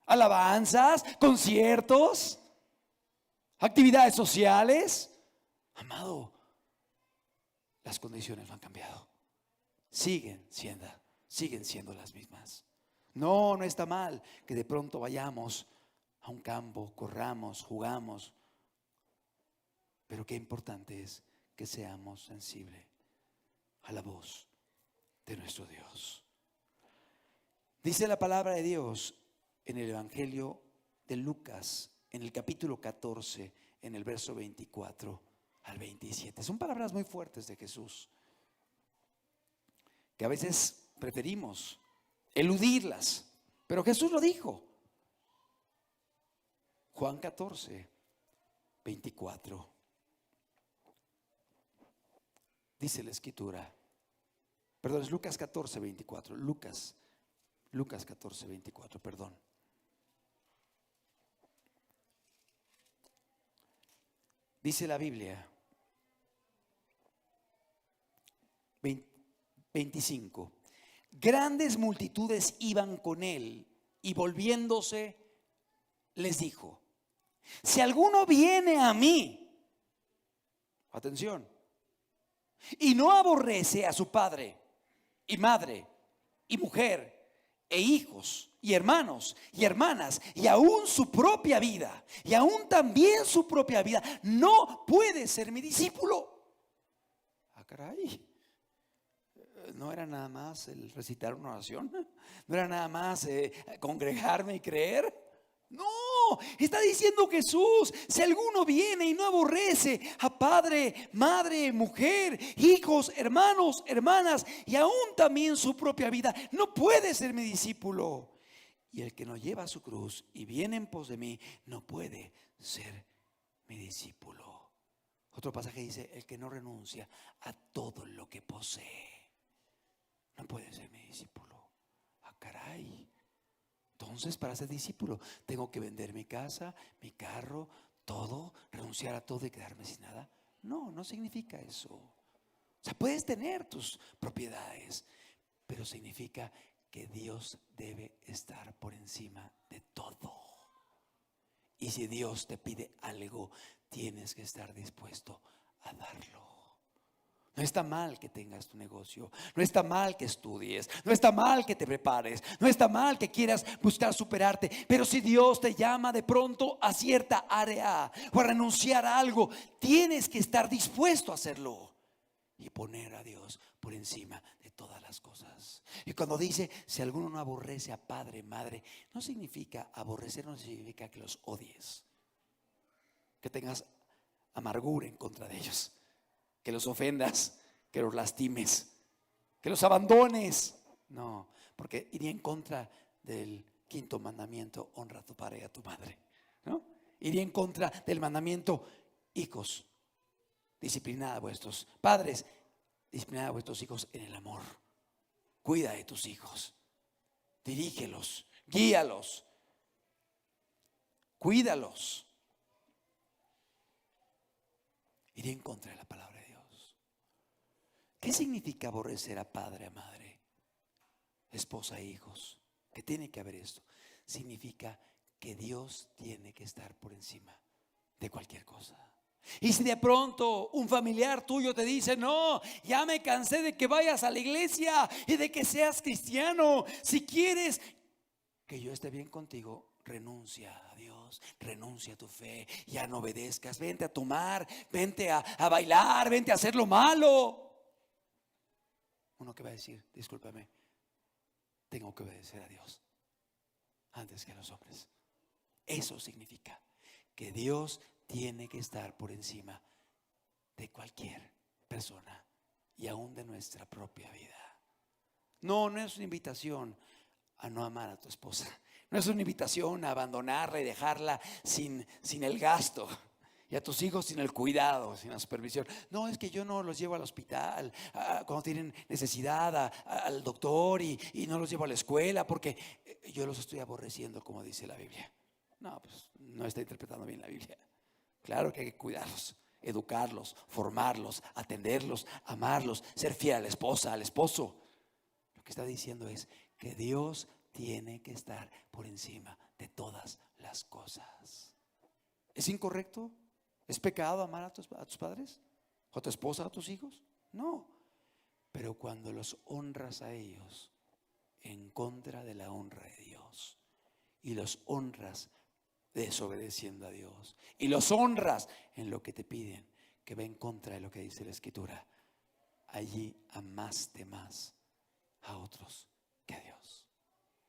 alabanzas, conciertos, actividades sociales. Amado, las condiciones no han cambiado. Siguen siendo las mismas. No está mal que de pronto vayamos a un campo, corramos, jugamos, pero qué importante es que seamos sensibles a la voz de nuestro Dios. Dice la palabra de Dios en el Evangelio de Lucas, en el capítulo 14, en el verso 24 al 27. Son palabras muy fuertes de Jesús, que a veces preferimos eludirlas, pero Jesús lo dijo. Juan 14, 24. Dice la escritura, perdón, es Lucas 14, 24. Lucas 14, 24, perdón. Dice la Biblia, 25. Grandes multitudes iban con él y volviéndose les dijo: si alguno viene a mí, atención, y no aborrece a su padre y madre y mujer e hijos y hermanos y hermanas y aún su propia vida, y aún también su propia vida, no puede ser mi discípulo. Ah, caray. No era nada más el recitar una oración, no era nada más congregarme y creer. No, está diciendo Jesús: si alguno viene y no aborrece a padre, madre, mujer, hijos, hermanos, hermanas y aún también su propia vida, no puede ser mi discípulo. Y el que no lleva su cruz y viene en pos de mí, no puede ser mi discípulo. Otro pasaje dice: el que no renuncia a todo lo que posee, no puede ser mi discípulo. Ah, caray. Entonces, para ser discípulo tengo que vender mi casa, mi carro, todo, renunciar a todo y quedarme sin nada. No significa eso. O sea, puedes tener tus propiedades, pero significa que Dios debe estar por encima de todo. Y si Dios te pide algo, tienes que estar dispuesto a darlo. No está mal que tengas tu negocio, no está mal que estudies, no está mal que te prepares, no está mal que quieras buscar superarte, pero si Dios te llama de pronto a cierta área o a renunciar a algo, tienes que estar dispuesto a hacerlo y poner a Dios por encima de todas las cosas. Y cuando dice: si alguno no aborrece a padre, madre, no significa aborrecer, no significa que los odies, que tengas amargura en contra de ellos, que los ofendas, que los lastimes, que los abandones. No, porque iría en contra del quinto mandamiento: honra a tu padre y a tu madre, ¿no? Iría en contra del mandamiento: hijos, disciplinad a vuestros padres, disciplinad a vuestros hijos en el amor. Cuida de tus hijos, dirígelos, guíalos, cuídalos. Iría en contra de la palabra de Dios. ¿Qué significa aborrecer a padre, a madre, esposa e hijos? ¿Qué tiene que haber esto? Significa que Dios tiene que estar por encima de cualquier cosa. Y si de pronto un familiar tuyo te dice: no, ya me cansé de que vayas a la iglesia y de que seas cristiano, si quieres que yo esté bien contigo, renuncia a Dios, renuncia a tu fe, ya no obedezcas, vente a tomar, vente a bailar, vente a hacer lo malo. Uno que va a decir: discúlpame, tengo que obedecer a Dios antes que a los hombres. Eso significa que Dios tiene que estar por encima de cualquier persona y aún de nuestra propia vida. No es una invitación a no amar a tu esposa, No es una invitación a abandonarla y dejarla sin el gasto. Y a tus hijos sin el cuidado, sin la supervisión. No, es que yo no los llevo al hospital cuando tienen necesidad, al doctor, y no los llevo a la escuela porque yo los estoy aborreciendo, como dice la Biblia. No, pues no está interpretando bien la Biblia. Claro que hay que cuidarlos, educarlos, formarlos, atenderlos, amarlos, ser fiel a la esposa, al esposo. Lo que está diciendo es que Dios tiene que estar por encima de todas las cosas. ¿Es incorrecto? ¿Es pecado amar a tus padres? ¿O a tu esposa, a tus hijos? No. Pero cuando los honras a ellos en contra de la honra de Dios, y los honras desobedeciendo a Dios, y los honras en lo que te piden, que va en contra de lo que dice la Escritura, allí amaste más a otros que a Dios.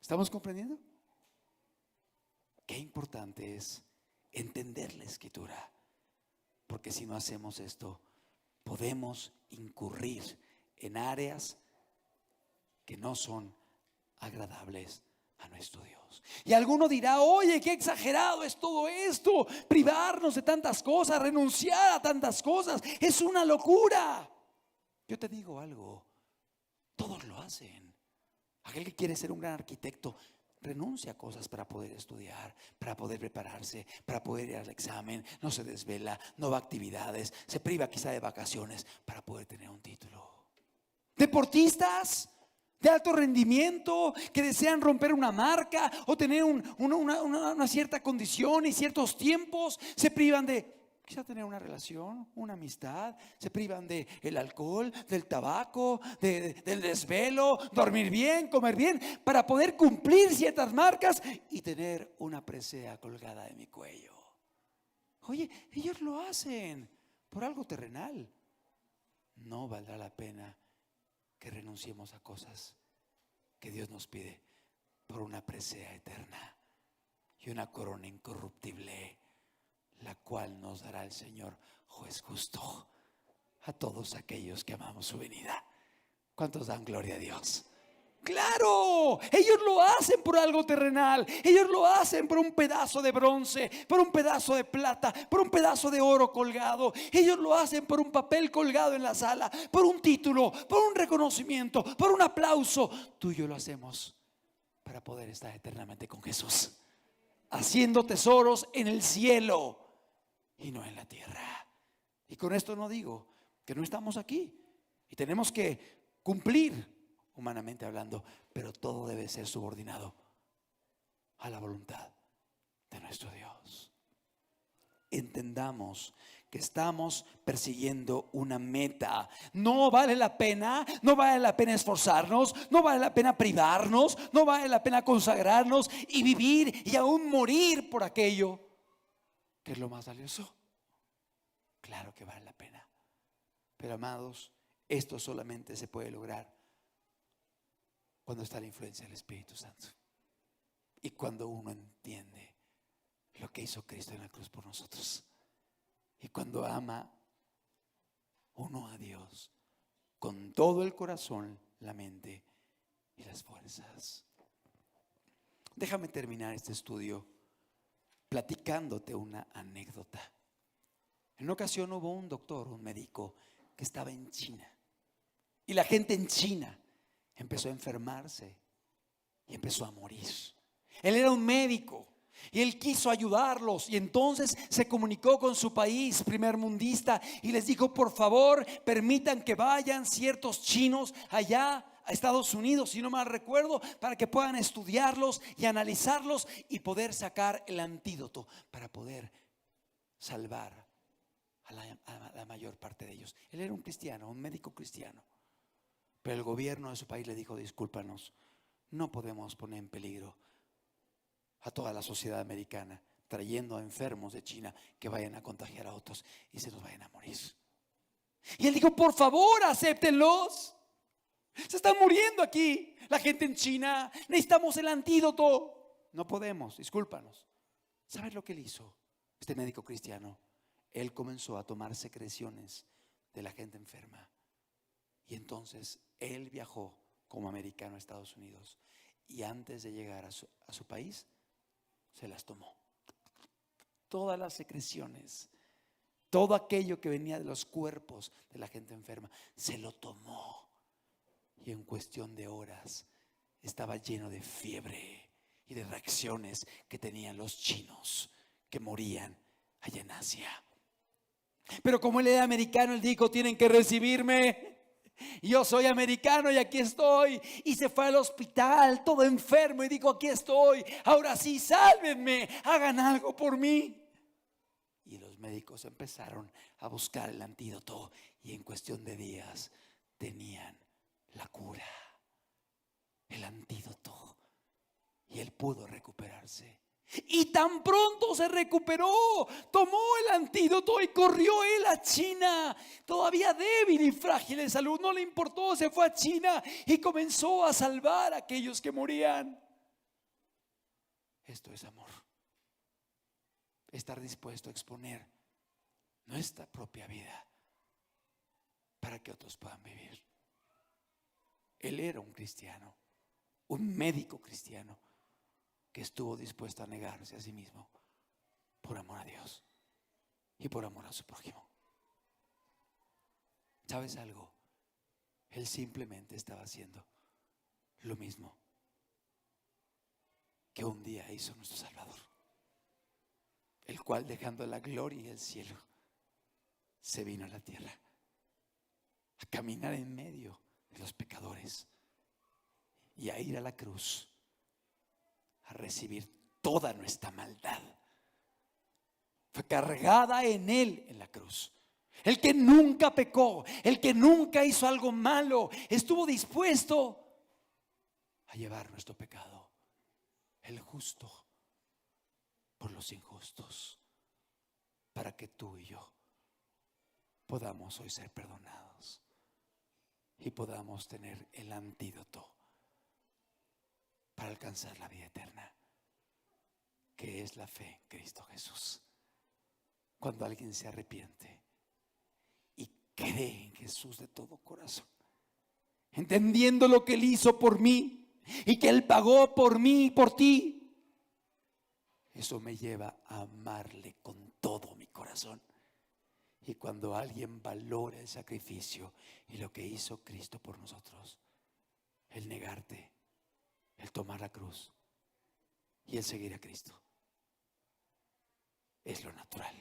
¿Estamos comprendiendo? Qué importante es entender la Escritura. Porque si no hacemos esto, podemos incurrir en áreas que no son agradables a nuestro Dios. Y alguno dirá: oye, qué exagerado es todo esto, privarnos de tantas cosas, renunciar a tantas cosas, es una locura. Yo te digo algo, todos lo hacen. Aquel que quiere ser un gran arquitecto renuncia a cosas para poder estudiar, para poder prepararse, para poder ir al examen. No se desvela, no va a actividades, se priva quizá de vacaciones para poder tener un título. Deportistas de alto rendimiento que desean romper una marca o tener una cierta condición y ciertos tiempos, se privan de quizá tener una relación, una amistad, se privan del alcohol, del tabaco, del desvelo, dormir bien, comer bien, para poder cumplir ciertas marcas y tener una presea colgada de mi cuello. Oye, ellos lo hacen por algo terrenal. No valdrá la pena que renunciemos a cosas que Dios nos pide por una presea eterna y una corona incorruptible, la cual nos dará el Señor juez justo a todos aquellos que amamos su venida. ¿Cuántos dan gloria a Dios? Claro, ellos lo hacen por algo terrenal, ellos lo hacen por un pedazo de bronce, por un pedazo de plata, por un pedazo de oro colgado. Ellos lo hacen por un papel colgado en la sala, por un título, por un reconocimiento, por un aplauso. Tú y yo lo hacemos para poder estar eternamente con Jesús, haciendo tesoros en el cielo y no en la tierra. Y con esto no digo que no estamos aquí y tenemos que cumplir humanamente hablando, pero todo debe ser subordinado a la voluntad de nuestro Dios. Entendamos que estamos persiguiendo una meta. No vale la pena esforzarnos, no vale la pena privarnos, no vale la pena consagrarnos y vivir y aún morir por aquello que es lo más valioso. Claro que vale la pena, pero amados, esto solamente se puede lograr cuando está la influencia del Espíritu Santo y cuando uno entiende lo que hizo Cristo en la cruz por nosotros, y cuando ama uno a Dios con todo el corazón, la mente y las fuerzas. Déjame terminar este estudio platicándote una anécdota. En una ocasión hubo un doctor, un médico, que estaba en China, y la gente en China empezó a enfermarse y empezó a morir. Él era un médico y él quiso ayudarlos, y entonces se comunicó con su país primermundista y les dijo: por favor, permitan que vayan ciertos chinos allá a Estados Unidos, si no mal recuerdo, para que puedan estudiarlos y analizarlos y poder sacar el antídoto para poder salvar a la mayor parte de ellos. Él era un cristiano, un médico cristiano, pero el gobierno de su país le dijo: discúlpanos, no podemos poner en peligro a toda la sociedad americana trayendo a enfermos de China que vayan a contagiar a otros y se nos vayan a morir. Y él dijo: por favor, acéptenlos, se están muriendo aquí la gente en China, necesitamos el antídoto. No podemos, discúlpanos. ¿Sabes lo que él hizo? Este médico cristiano, él comenzó a tomar secreciones de la gente enferma, y entonces él viajó como americano a Estados Unidos y antes de llegar a su país, se las tomó. Todas las secreciones, todo aquello que venía de los cuerpos de la gente enferma, se lo tomó. Y en cuestión de horas estaba lleno de fiebre y de reacciones que tenían los chinos que morían allá en Asia. Pero como él era americano, él dijo: tienen que recibirme. Yo soy americano y aquí estoy. Y se fue al hospital todo enfermo y dijo: aquí estoy, ahora sí, sálvenme, hagan algo por mí. Y los médicos empezaron a buscar el antídoto y en cuestión de días tenían la cura, el antídoto, y él pudo recuperarse. Y tan pronto se recuperó, tomó el antídoto y corrió él a China, todavía débil y frágil de salud. No le importó, se fue a China y comenzó a salvar a aquellos que morían. Esto es amor. Estar dispuesto a exponer nuestra propia vida para que otros puedan vivir. Él era un cristiano, un médico cristiano, que estuvo dispuesto a negarse a sí mismo por amor a Dios y por amor a su prójimo. ¿Sabes algo? Él simplemente estaba haciendo lo mismo que un día hizo nuestro Salvador, el cual, dejando la gloria y el cielo, se vino a la tierra a caminar en medio de los pecadores y a ir a la cruz a recibir toda nuestra maldad. Fue cargada en él en la cruz. El que nunca pecó, el que nunca hizo algo malo, estuvo dispuesto a llevar nuestro pecado. El justo por los injustos, para que tú y yo podamos hoy ser perdonados y podamos tener el antídoto para alcanzar la vida eterna, que es la fe en Cristo Jesús. Cuando alguien se arrepiente y cree en Jesús de todo corazón, entendiendo lo que Él hizo por mí y que Él pagó por mí y por ti, eso me lleva a amarle con todo mi corazón. Y cuando alguien valora el sacrificio y lo que hizo Cristo por nosotros, el negarte, el tomar la cruz y el seguir a Cristo, es lo natural.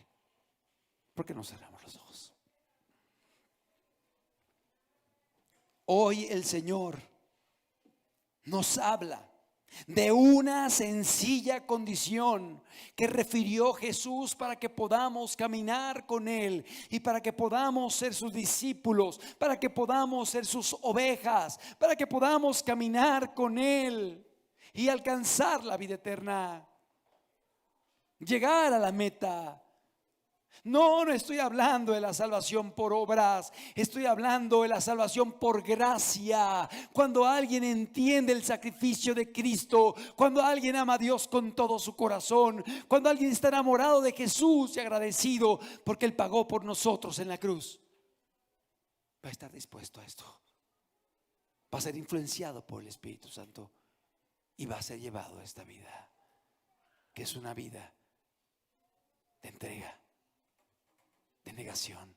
¿Por qué no cerramos los ojos? Hoy el Señor nos habla de una sencilla condición que refirió Jesús para que podamos caminar con Él y para que podamos ser sus discípulos, para que podamos ser sus ovejas, para que podamos caminar con Él y alcanzar la vida eterna, llegar a la meta. No estoy hablando de la salvación por obras, estoy hablando de la salvación por gracia. Cuando alguien entiende el sacrificio de Cristo, cuando alguien ama a Dios con todo su corazón, cuando alguien está enamorado de Jesús y agradecido porque Él pagó por nosotros en la cruz, va a estar dispuesto a esto. Va a ser influenciado por el Espíritu Santo y va a ser llevado a esta vida, que es una vida de entrega, de negación,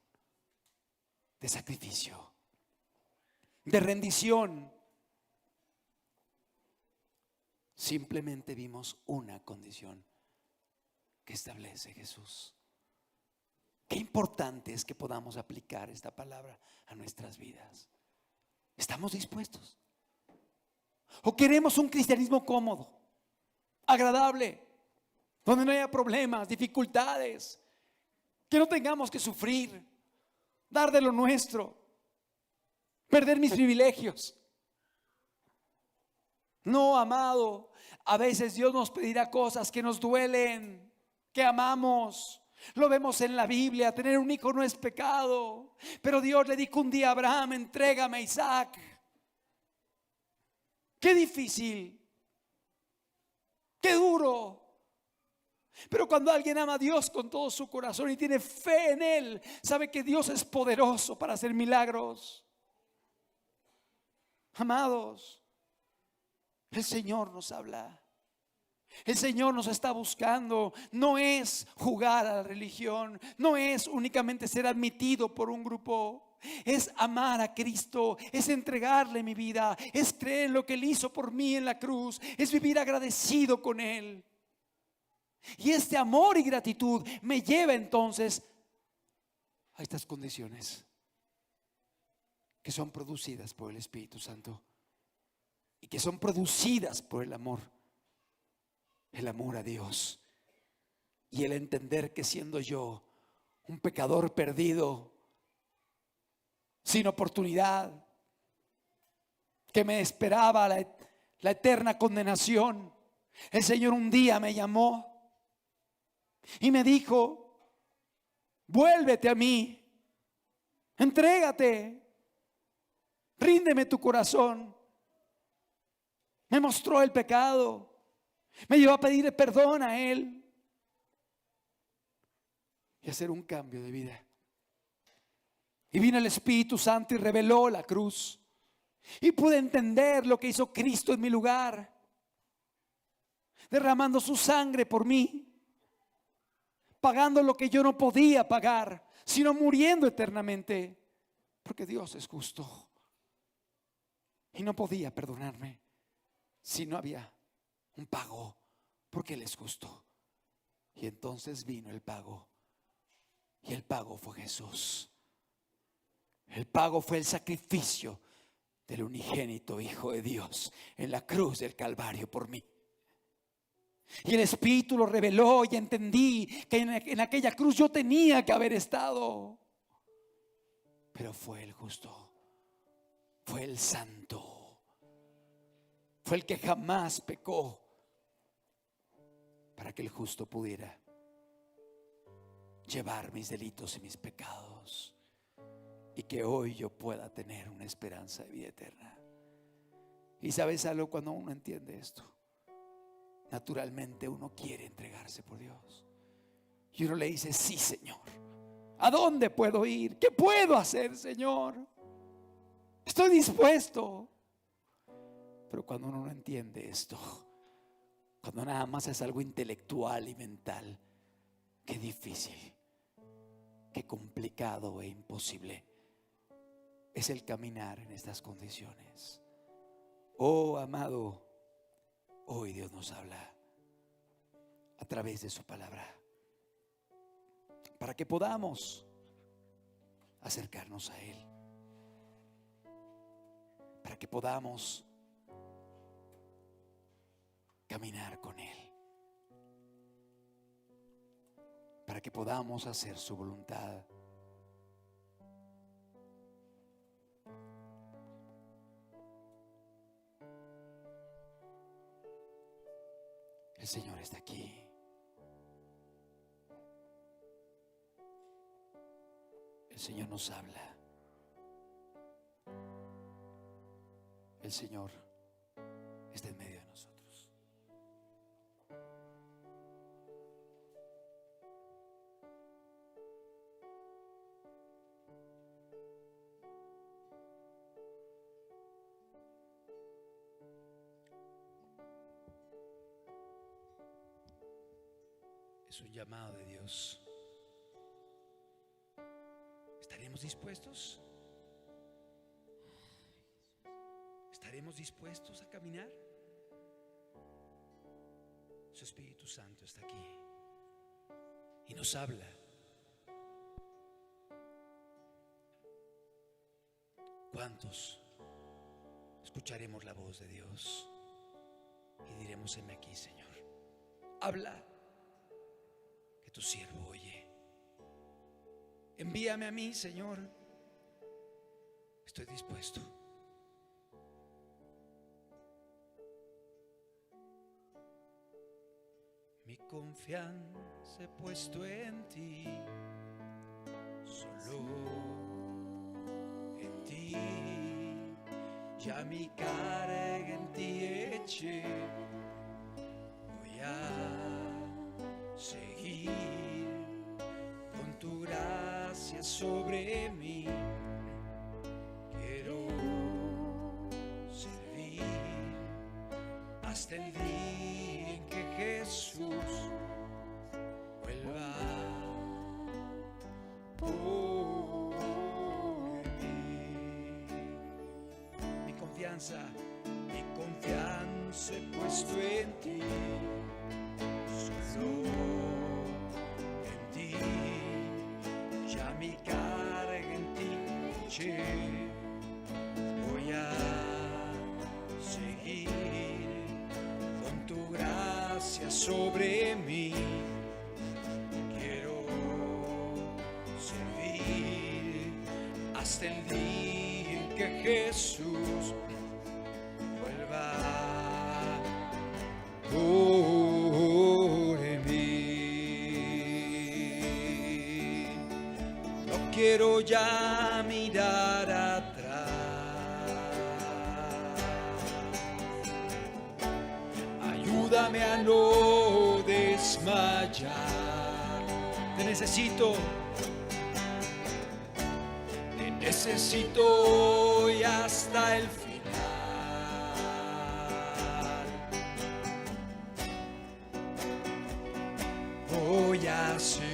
de sacrificio, de rendición. Simplemente vimos una condición que establece Jesús. Qué importante es que podamos aplicar esta palabra a nuestras vidas. ¿Estamos dispuestos? ¿O queremos un cristianismo cómodo, agradable, donde no haya problemas, dificultades, que no tengamos que sufrir, dar de lo nuestro, perder mis privilegios? No, amado, a veces Dios nos pedirá cosas que nos duelen, que amamos. Lo vemos en la Biblia, tener un hijo no es pecado, pero Dios le dijo un día a Abraham: entrégame a Isaac. Qué difícil, qué duro. Pero cuando alguien ama a Dios con todo su corazón y tiene fe en Él, sabe que Dios es poderoso para hacer milagros. Amados, El Señor nos habla. El Señor nos está buscando. No es jugar a la religión, no es únicamente ser admitido por un grupo. Es amar a Cristo, es entregarle mi vida, es creer en lo que Él hizo por mí en la cruz, es vivir agradecido con Él. Y este amor y gratitud me lleva entonces a estas condiciones que son producidas por el Espíritu Santo y que son producidas por el amor a Dios y el entender que siendo yo un pecador perdido, sin oportunidad, que me esperaba la eterna condenación, el Señor un día me llamó y me dijo: vuélvete a mí, entrégate, ríndeme tu corazón. Me mostró el pecado, me llevó a pedirle perdón a Él y a hacer un cambio de vida. Y vino el Espíritu Santo y reveló la cruz. Y pude entender lo que hizo Cristo en mi lugar, derramando su sangre por mí, pagando lo que yo no podía pagar, sino muriendo eternamente. Porque Dios es justo y no podía perdonarme si no había un pago, porque Él es justo. Y entonces vino el pago, y el pago fue Jesús. El pago fue el sacrificio del unigénito Hijo de Dios en la cruz del Calvario por mí. Y el Espíritu lo reveló y entendí que en aquella cruz yo tenía que haber estado. Pero fue el justo, fue el santo, fue el que jamás pecó, para que el justo pudiera llevar mis delitos y mis pecados, y que hoy yo pueda tener una esperanza de vida eterna. Y sabes algo, cuando uno entiende esto, naturalmente uno quiere entregarse por Dios. Y uno le dice: sí, Señor, ¿a dónde puedo ir? ¿Qué puedo hacer, Señor? Estoy dispuesto. Pero cuando uno no entiende esto, cuando nada más es algo intelectual y mental, qué difícil, qué complicado e imposible es el caminar en estas condiciones. Oh, amado, hoy Dios nos habla a través de su palabra, para que podamos acercarnos a Él, para que podamos caminar con Él, para que podamos hacer su voluntad. El Señor está aquí. El Señor nos habla. El Señor está en medio de nosotros. Es un llamado de Dios. ¿Estaremos dispuestos? ¿Estaremos dispuestos a caminar? Su Espíritu Santo está aquí y nos habla. ¿Cuántos escucharemos la voz de Dios y diremos: heme aquí, Señor, habla, que tu siervo oye? Envíame a mí, Señor, estoy dispuesto. Mi confianza he puesto en ti, solo en ti. Ya mi carga en ti eché, voy a seguir con tu gracia sobre mí. Quiero servir hasta el día en que Jesús vuelva por mí. Mi confianza he puesto en ti, solo en ti, ya mi carga en ti eché. Voy a seguir con tu gracia sobre mí. Quiero servir hasta el día en que Jesús vuelva por mí. No quiero ya mirar atrás. Ayúdame a no desmayar. Te necesito y hasta el final. Voy a seguir,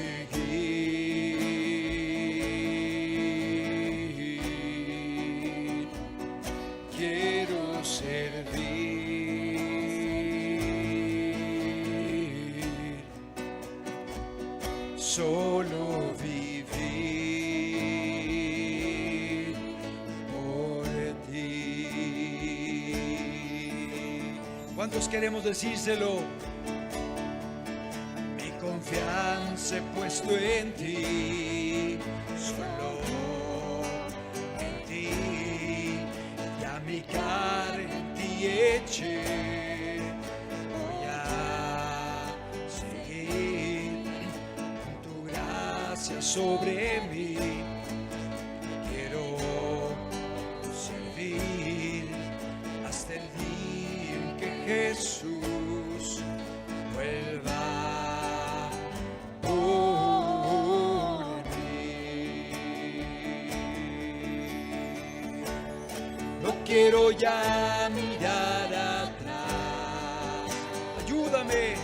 quiero servir, solo vivir por ti. ¿Cuántos queremos decírselo? Confianza he puesto en ti, solo en ti, ya mi carga en ti eché. Voy a seguir con tu gracia sobre mí. Quiero servir hasta el día en que Jesús vuelva. Quiero ya mirar atrás. Ayúdame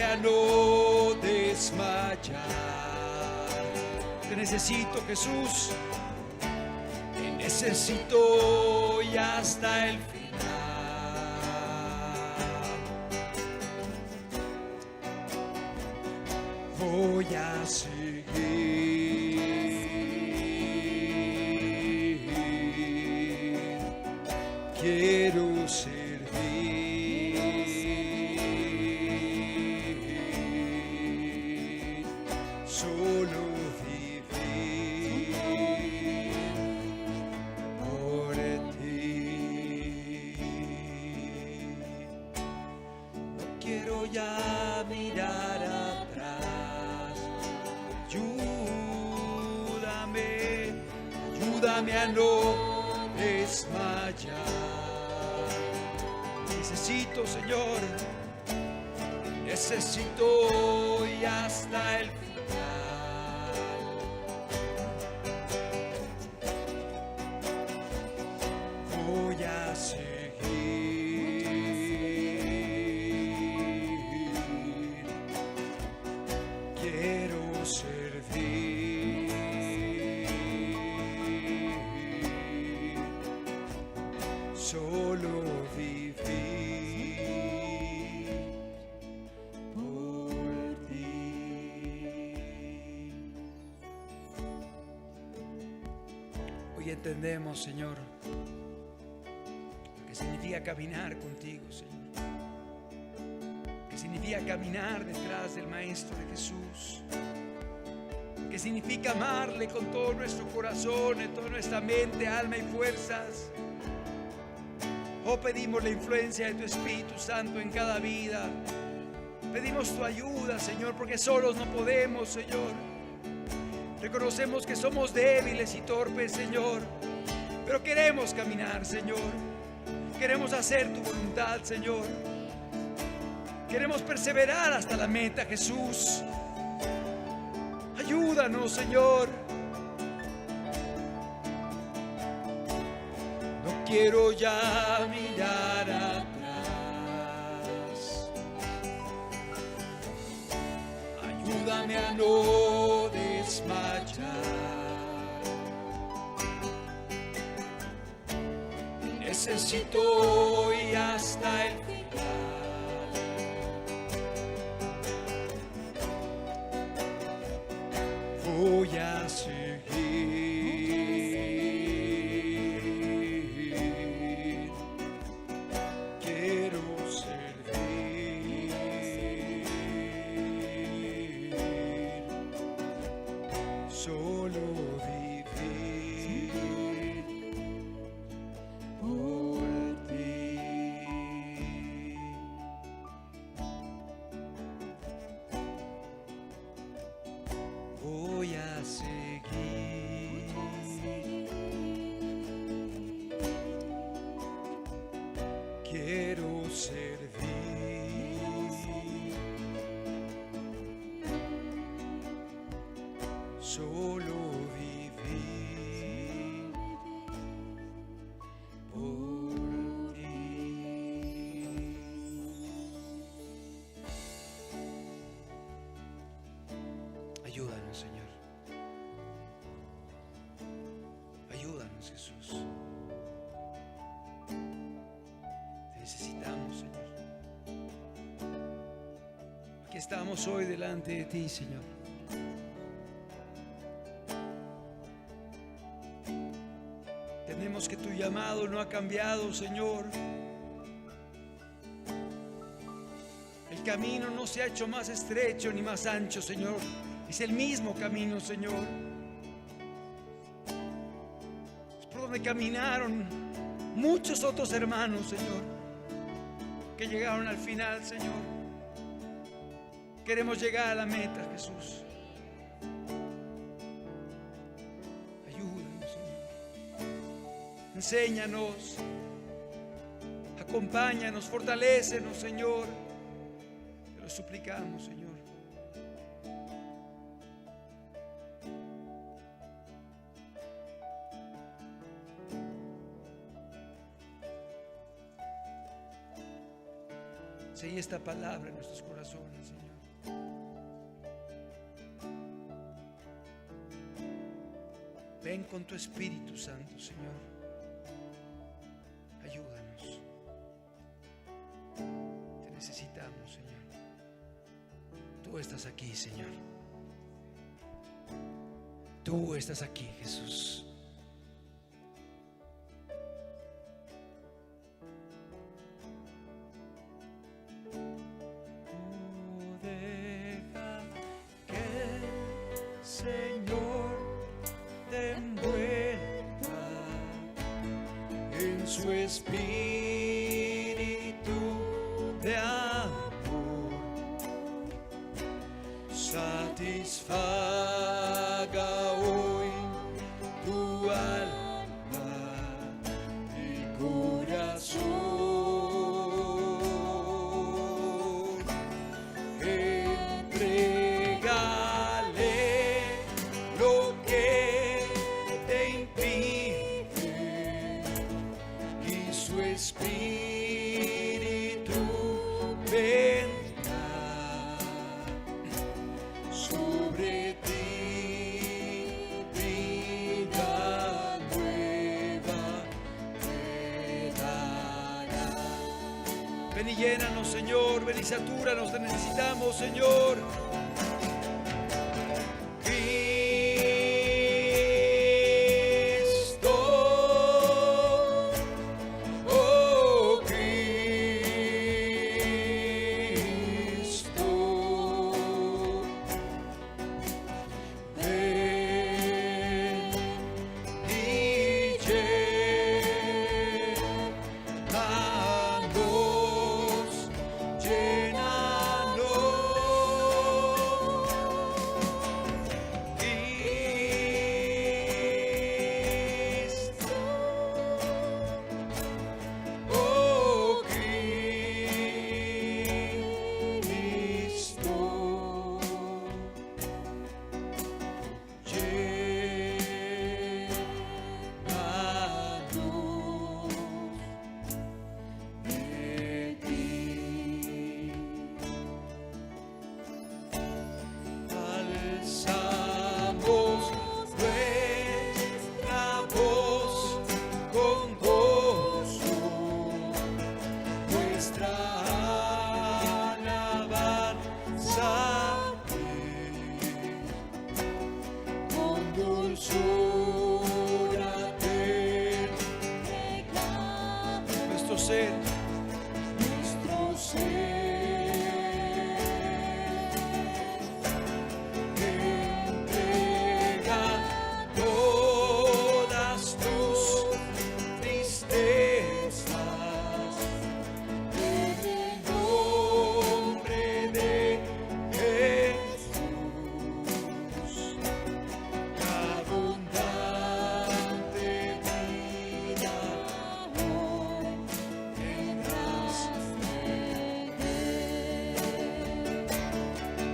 a no desmayar. Te necesito, Jesús, te necesito y hasta el final. Voy a seguir. Quiero servir, solo vivir por ti. No quiero ya mirar atrás. Ayúdame a no desmayar. Necesito, Señor, necesito y hasta el final. Voy a seguir, quiero servir, solo vivir por ti. Hoy entendemos, Señor, lo que significa caminar contigo, Señor. Que significa caminar detrás del Maestro de Jesús. Que significa amarle con todo nuestro corazón, en toda nuestra mente, alma y fuerzas. Oh, pedimos la influencia de tu Espíritu Santo en cada vida. Pedimos tu ayuda, Señor, porque solos no podemos, Señor. Reconocemos que somos débiles y torpes, Señor, pero queremos caminar, Señor. Queremos hacer tu voluntad, Señor. Queremos perseverar hasta la meta, Jesús. Ayúdanos, Señor. No quiero ya mirar atrás. Ayúdame a no desmayar. Necesito ir hasta el final. Voy a seguir. Quiero servir. Solo vivir por ti. Voy a seguir. Quiero servir. Solo vivir por ti. Ayúdanos, Señor. Ayúdanos, Jesús. Te necesitamos, Señor. Aquí estamos hoy delante de ti, Señor. Entendemos que tu llamado no ha cambiado, Señor. El camino no se ha hecho más estrecho ni más ancho, Señor. Es el mismo camino, Señor. Es por donde caminaron muchos otros hermanos, Señor, que llegaron al final, Señor. Queremos llegar a la meta, Jesús. Ayúdanos, Señor. Enséñanos. Acompáñanos, fortalécenos, Señor. Te lo suplicamos, Señor. Sella esta palabra en nuestros corazones, Señor. Ven con tu Espíritu Santo, Señor. Ayúdanos. Te necesitamos, Señor. Tú estás aquí, Señor. Tú estás aquí, Jesús. Deja que el Señor te envuelva en su espíritu de amor. Satisfaga hoy tu alma y corazón. Espíritu vendrá sobre ti, vida nueva te dará. Ven y llénanos, Señor, ven y satúranos, te necesitamos, Señor. Llénanos, ser. nuestro ser. Entrega todas tus tristezas En el nombre de Jesús. La abundante vida hoy tendrás.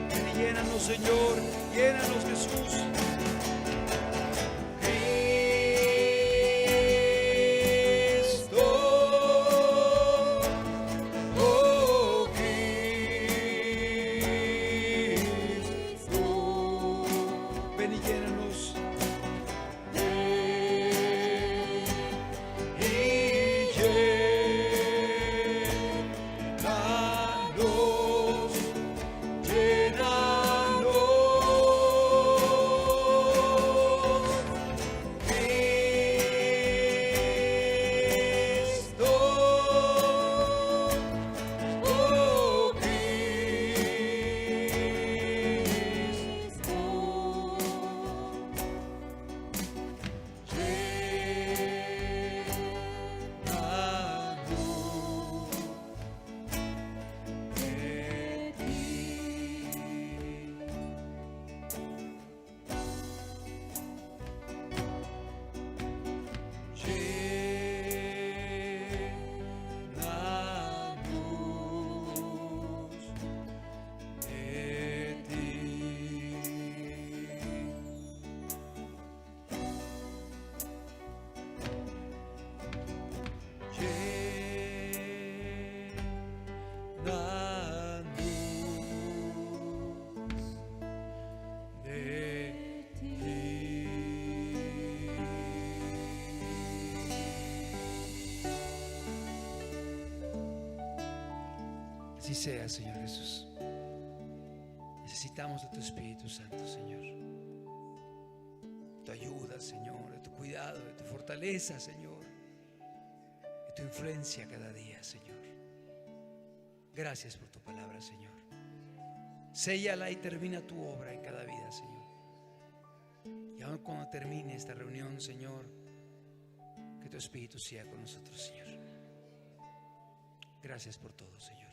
de Llénanos, Señor, llénanos, Jesús. Cristo, oh Cristo, ven y llénanos. Y llénanos, Cristo, oh Así sea, Señor Jesús. Necesitamos de tu Espíritu Santo, Señor. Tu ayuda, Señor, de tu cuidado, de tu fortaleza, Señor, de tu influencia cada día, Señor. Gracias por tu palabra, Señor. Séllala y termina tu obra en cada vida, Señor. Y aun cuando termine esta reunión, Señor, que tu Espíritu sea con nosotros, Señor. Gracias por todo, Señor.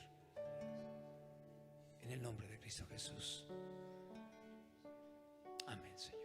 En el nombre de Cristo Jesús. Amén, Señor.